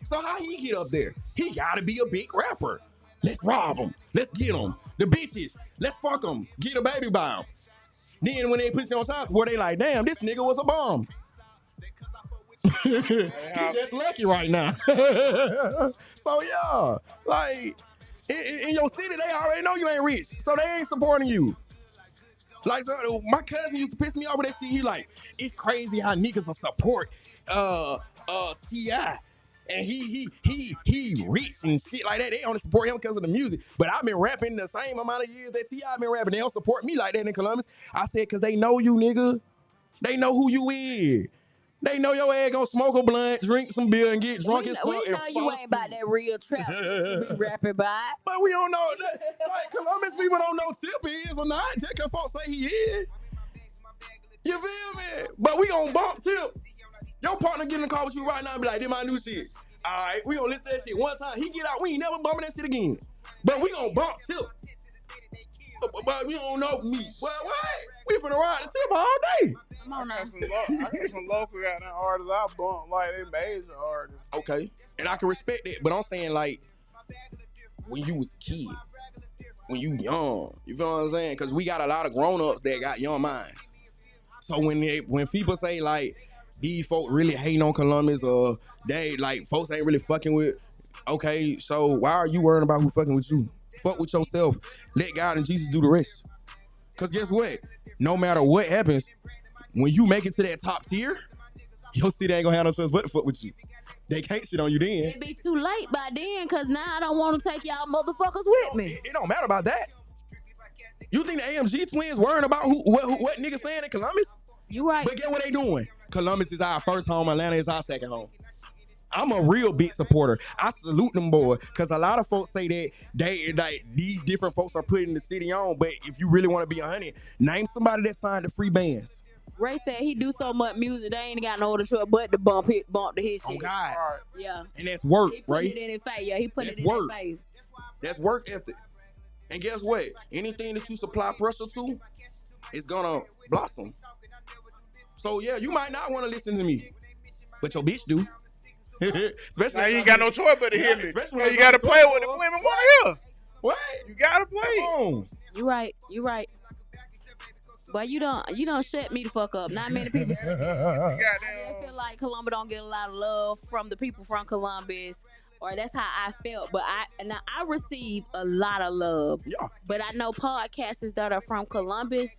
So how he get up there? He got to be a big rapper. Let's rob him. Let's get him. The bitches, let's fuck them. Get a baby by him. Then when they put you on top, where they like, damn, this nigga was a bum. He's just lucky right now. So yeah, like in your city, they already know you ain't rich, so they ain't supporting you. Like so, my cousin used to piss me off with that shit. He like, it's crazy how niggas will support T.I. And he rich and shit like that. They only support him because of the music. But I've been rapping the same amount of years that T.I. been rapping. They don't support me like that in Columbus. I said, because they know you, nigga. They know who you is. They know your ass gonna smoke a blunt, drink some beer, and get drunk as fuck. We know you ain't about that real trap you be rapping by. But we don't know that. Like Columbus people don't know Tip is or not. Just cause folks say he is. You feel me? But we gonna bump Tip. Your partner get in the car with you right now and be like, this my new shit. All right, we gonna listen to that shit one time. He get out, we ain't never bumping that shit again. But we gonna bump Tip. But we don't know me. Well, what? We finna ride the Tip all day. Come on now. I got some local goddamn artists I bump like they major artists. Okay, and I can respect that, but I'm saying like when you was a kid, when you young, you feel what I'm saying? Because we got a lot of grown-ups that got young minds. So when people say like these folk really hating on Columbus or they like folks ain't really fucking with, okay, so why are you worrying about who fucking with you? Fuck with yourself. Let God and Jesus do the rest. Because guess what? No matter what happens, when you make it to that top tier, your city ain't gonna have no sense but to fuck with you. They can't shit on you then. It be too late by then, because now I don't want to take y'all motherfuckers with me. It don't matter about that. You think the AMG twins worrying about what niggas saying in Columbus? You right. But get what they doing? Columbus is our first home. Atlanta is our second home. I'm a real big supporter. I salute them boys because a lot of folks say that they like these different folks are putting the city on. But if you really want to be 100, name somebody that signed the free bands. Ray said he do so much music, they ain't got no other choice but to bump to his shit. Oh God. Right. Yeah. And that's work, He put right? it in his face. Yeah, he put That's it in work. his face. That's work ethic. And guess what? Anything that you supply pressure to, it's gonna blossom. So yeah, you might not want to listen to me, but your bitch do. Especially Now you ain't got no choice but to hear me. Especially Now when you gotta it's play what the women want to hear. What? You gotta play. Come on. You right. You right. But you don't shut me the fuck up. Not many people. I Goddamn. feel like Columbus don't get a lot of love from the people from Columbus, or that's how I felt. But I receive a lot of love. Yeah. But I know podcasters that are from Columbus,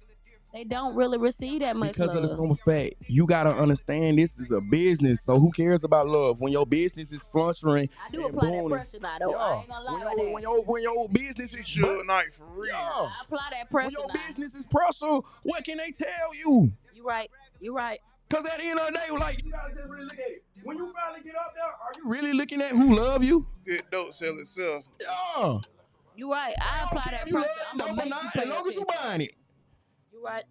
they don't really receive that much Because love. of the simple fact, you gotta understand this is a business. So who cares about love when your business is flourishing? I do and apply that booming? pressure now, though. I ain't gonna lie about that. When your business is Suge Knight for real. Yeah. I apply that When pressure your now. business is pressure, what can they tell you? You right. You right. Because at the end of the day, like, you gotta just really look at it. When you finally get up there, are you really looking at who love you? Good dope sell itself. Yeah. You right. I don't apply care that if you pressure. love I'm gonna dope or make you not, pay as long as you attention. buying it. You right.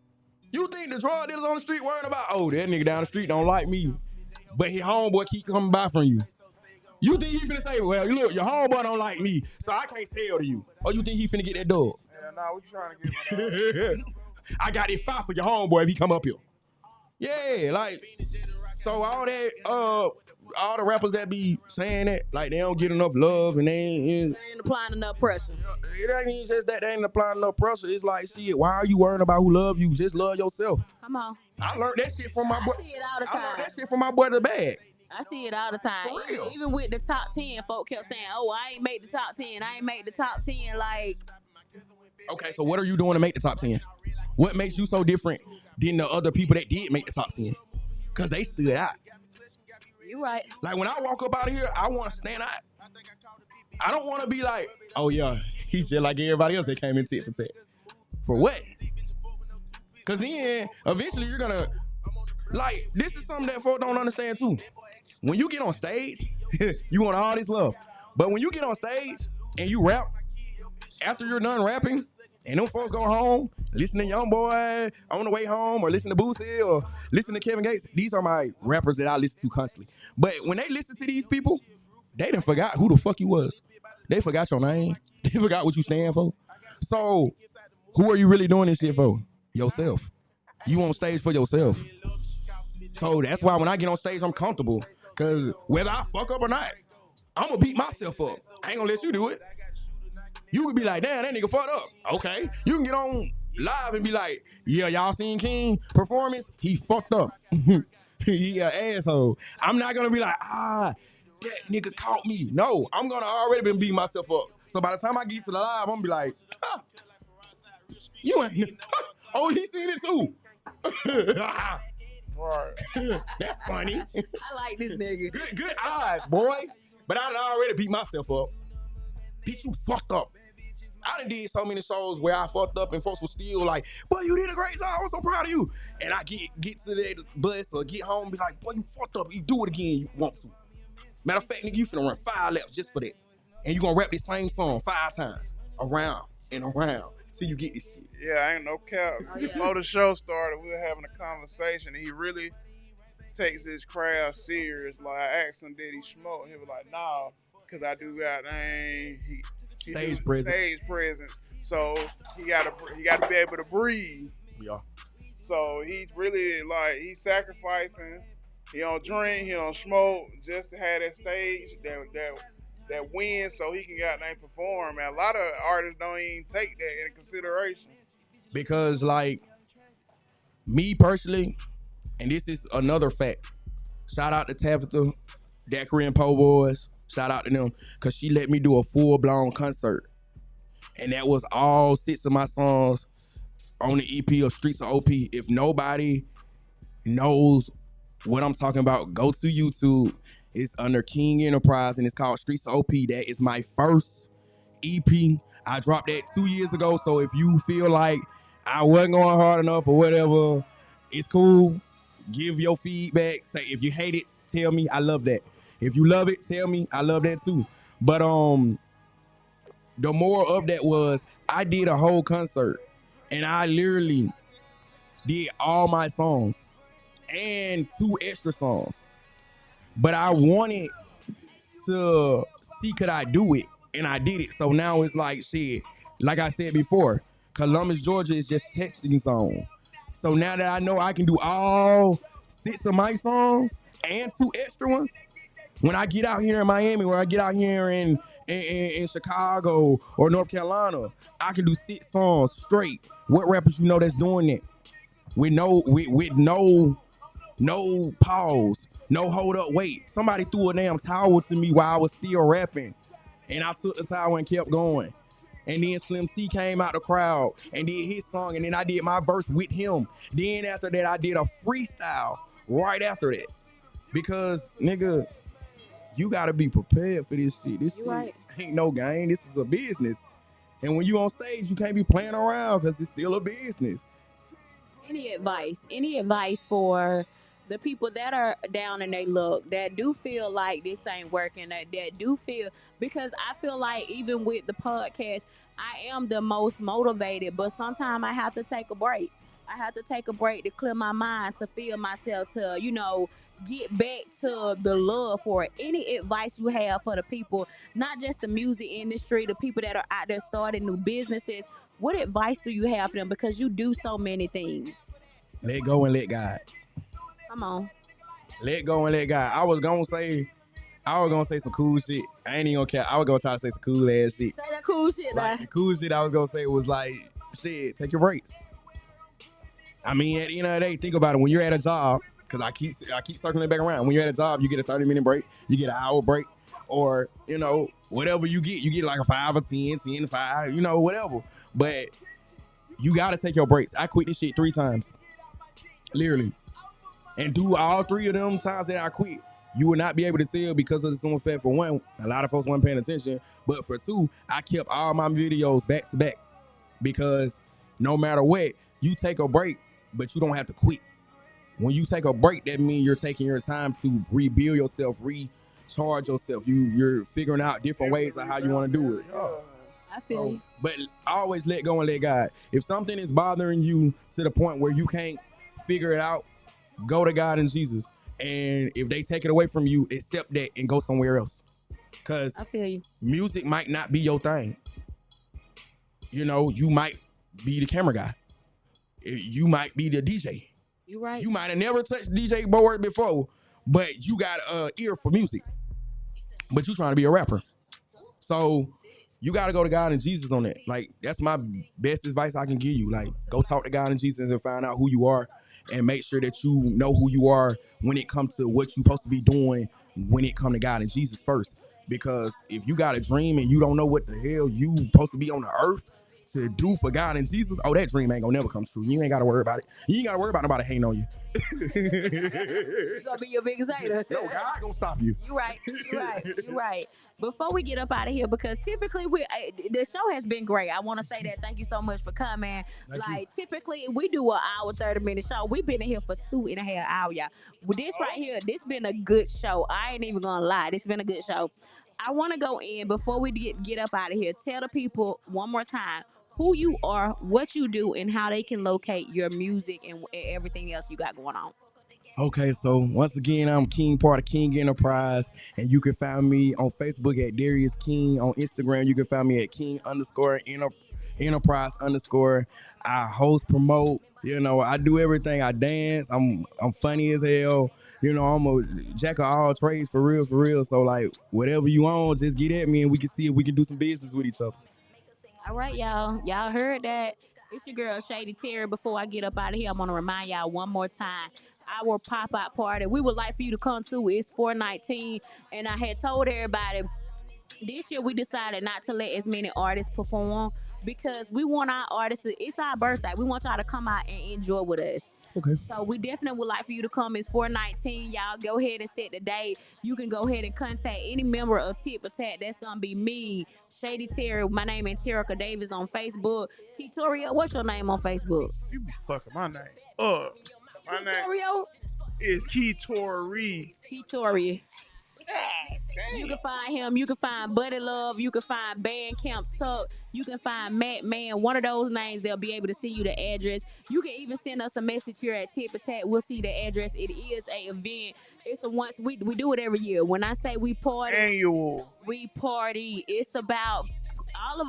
You think the drug dealers on the street worrying about, oh, that nigga down the street don't like me, but his homeboy keep coming by from you. You think he finna say, well, look, your homeboy don't like me, so I can't sell to you. Or you think he finna get that dog? Yeah, nah, what you trying to get, my dog? I got this fight for your homeboy if he come up here. Yeah, like, so all that, all the rappers that be saying that, like they don't get enough love and they ain't applying enough pressure. It ain't even just that they ain't applying enough pressure. It's like, shit, why are you worrying about who love you? Just love yourself. Come on. I learned that shit from my boy. I see it all the time. I learned that shit from my boy The Bag. I see it all the time. For real. Even with the top 10, folk kept saying, oh, I ain't made the top 10. I ain't made the top 10. Like, okay, so what are you doing to make the top 10? What makes you so different than the other people that did make the top 10? Because they stood out. You right. Like, when I walk up out of here, I want to stand out. I don't want to be like, oh, yeah, he's just like everybody else that came in tit for tat. For what? Because then, eventually, you're going to, like, this is something that folks don't understand, too. When you get on stage, you want all this love. But when you get on stage and you rap, after you're done rapping, and them folks go home, listen to Young Boy on the way home, or listen to Boosie, or listen to Kevin Gates. These are my rappers that I listen to constantly. But when they listen to these people, they done forgot who the fuck you was. They forgot your name. They forgot what you stand for. So, who are you really doing this shit for? Yourself. You on stage for yourself. So that's why when I get on stage, I'm comfortable. Because whether I fuck up or not, I'm going to beat myself up. I ain't going to let you do it. You could be like, damn, that nigga fucked up. Okay. You can get on live and be like, yeah, y'all seen King performance? He fucked up. He an asshole. I'm not going to be like, that nigga caught me. No, I'm going to already been beating myself up. So by the time I get to the live, I'm going to be like, you ain't. Oh, he seen it too. Right. That's funny. I like this nigga. Good eyes, boy. But I done already beat myself up. Bitch, you fucked up. I done did so many shows where I fucked up and folks were still like, boy, you did a great job. I'm so proud of you. And I get to that bus or get home and be like, boy, you fucked up. You do it again you want to. Matter of fact, nigga, you finna run 5 laps just for that. And you gonna rap this same song 5 times. Around and around till you get this shit. Yeah, ain't no cap. Before the show started, we were having a conversation, and he really takes his craft serious. Like, I asked him, did he smoke? He was like, nah, because I do got stage presence. So he got to be able to breathe. Yeah. So he's really like, he's sacrificing. He don't drink, he don't smoke, just to have that stage that win, so he can go out there and perform. And a lot of artists don't even take that into consideration. Because, like, me personally, and this is another fact, shout out to Tabitha, that Korean Po Boys, shout out to them, because she let me do a full-blown concert. And that was all 6 of my songs on the EP of Streets of OP. If nobody knows what I'm talking about, go to YouTube. It's under King Enterprise, and it's called Streets of OP. That is my first EP. I dropped that 2 years ago, so if you feel like I wasn't going hard enough or whatever, it's cool. Give your feedback. Say if you hate it, tell me. I love that. If you love it, tell me. I love that too. But the more of that was I did a whole concert, and I literally did all my songs and 2 extra songs. But I wanted to see could I do it, and I did it. So now it's like, shit, like I said before, Columbus, Georgia is just testing zone. So now that I know I can do all 6 of my songs and 2 extra ones, when I get out here in Miami, or I get out here in Chicago or North Carolina, I can do 6 songs straight. What rappers you know that's doing that? With no pause, no hold up, wait. Somebody threw a damn towel to me while I was still rapping, and I took the towel and kept going. And then Slim C came out the crowd and did his song, and then I did my verse with him. Then after that, I did a freestyle right after that. Because, nigga, you gotta be prepared for this shit. This shit right. ain't no game. This is a business. And when you on stage, you can't be playing around because it's still a business. Any advice for the people that are down in their luck, that do feel like this ain't working, that do feel, because I feel like even with the podcast, I am the most motivated, but sometimes I have to take a break. I have to take a break to clear my mind, to feel myself, to, get back to the love for it. Any advice you have for the people, not just the music industry, the people that are out there starting new businesses, what advice do you have for them? Because you do so many things. Let go and let God. Come on. let go and let God. I was gonna say some cool shit. I ain't even gonna care. I was gonna try to say some cool ass shit. Say that cool shit, Like now. the cool shit I was gonna say was like, shit, take your breaks. I mean, at the end of the day, think about it. When you're at a job, because I keep circling back around. When you're at a job, you get a 30-minute break, you get an hour break, or whatever you get like a 5 or 10, 10 5, whatever. But you gotta take your breaks. I quit this shit 3 times, literally, and do all 3 of them times that I quit. You will not be able to tell because of the simple fact, for one, a lot of folks weren't paying attention. But for 2, I kept all my videos back to back because no matter what, you take a break, but you don't have to quit. When you take a break, that means you're taking your time to rebuild yourself, recharge yourself. You're figuring out different ways of how you want to do it. I feel you. But always let go and let God. If something is bothering you to the point where you can't figure it out, go to God and Jesus. And if they take it away from you, accept that and go somewhere else. Because I feel you. Music might not be your thing. You might be the camera guy. You might be the DJ. You right. You might have never touched DJ board before, but you got an ear for music. But you trying to be a rapper. So you got to go to God and Jesus on that. Like, that's my best advice I can give you. Like, go talk to God and Jesus and find out who you are and make sure that you know who you are when it comes to what you're supposed to be doing when it comes to God and Jesus first. Because if you got a dream and you don't know what the hell you supposed to be on the earth to do for God and Jesus, that dream ain't gonna never come true. You ain't gotta worry about it. You ain't gotta worry about nobody hating on you. You gonna be your biggest hater. No, God gonna stop you. You right. You right. Before we get up out of here, because typically the show has been great. I want to say that. Thank you so much for coming. Typically we do an hour 30-minute show. We've been in here for 2.5 hours, y'all. With this right here, this been a good show. I ain't even gonna lie. This been a good show. I want to go in before we get up out of here. Tell the people one more time who you are, what you do, and how they can locate your music and everything else you got going on. Okay, so once again, I'm King, part of King Enterprise, and you can find me on Facebook at Darius King. On Instagram, you can find me at King_Enterprise _. I host, promote. I do everything. I dance. I'm funny as hell. I'm a jack of all trades for real. So like, whatever you on, just get at me, and we can see if we can do some business with each other. All right, y'all. Y'all heard that. It's your girl, Shady Terry. Before I get up out of here, I want to remind y'all one more time. Our pop-out party, we would like for you to come to. It's 4/19. And I had told everybody, this year we decided not to let as many artists perform because we want our artists, it's our birthday. We want y'all to come out and enjoy with us. Okay. So we definitely would like for you to come. It's 4/19. Y'all go ahead and set the date. You can go ahead and contact any member of Tit4tat. That's going to be me, Shady Terry. My name is Terica Davis on Facebook. Ketoria, what's your name on Facebook? You be fucking my name up. My name Ketoria? is Ketori. Ketoria. God You damn. can find him. You can find Buddy Love. You can find Bandcamp Tuck. You can find Matt Man. One of those names, they'll be able to send you the address. You can even send us a message here at Tit4tat. We'll see the address. It is a event. It's a once we do it every year. When I say we party, Annual. we party. It's about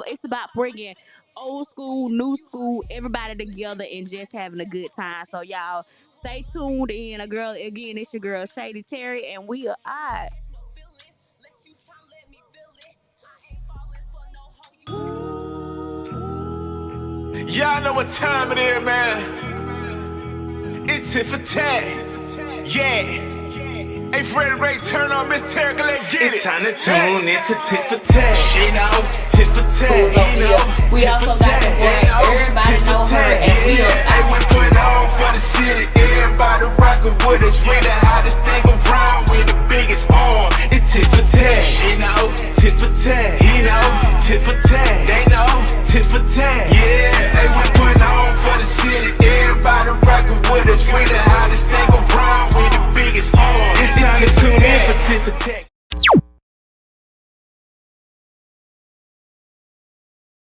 it's about bringing old school, new school, everybody together and just having a good time. So y'all stay tuned in. Again, it's your girl Shady Terry, and we are out. Y'all know what time it is, man. It's Tit4tat. Yeah. Hey, Freddie Ray, turn on Miss Terica, let's get it. It's time to tune into Tit4tat. Tit4tat. We also got the boy. Everybody know her, and we are Hey, we put on for the city. Everybody rockin' with us. Really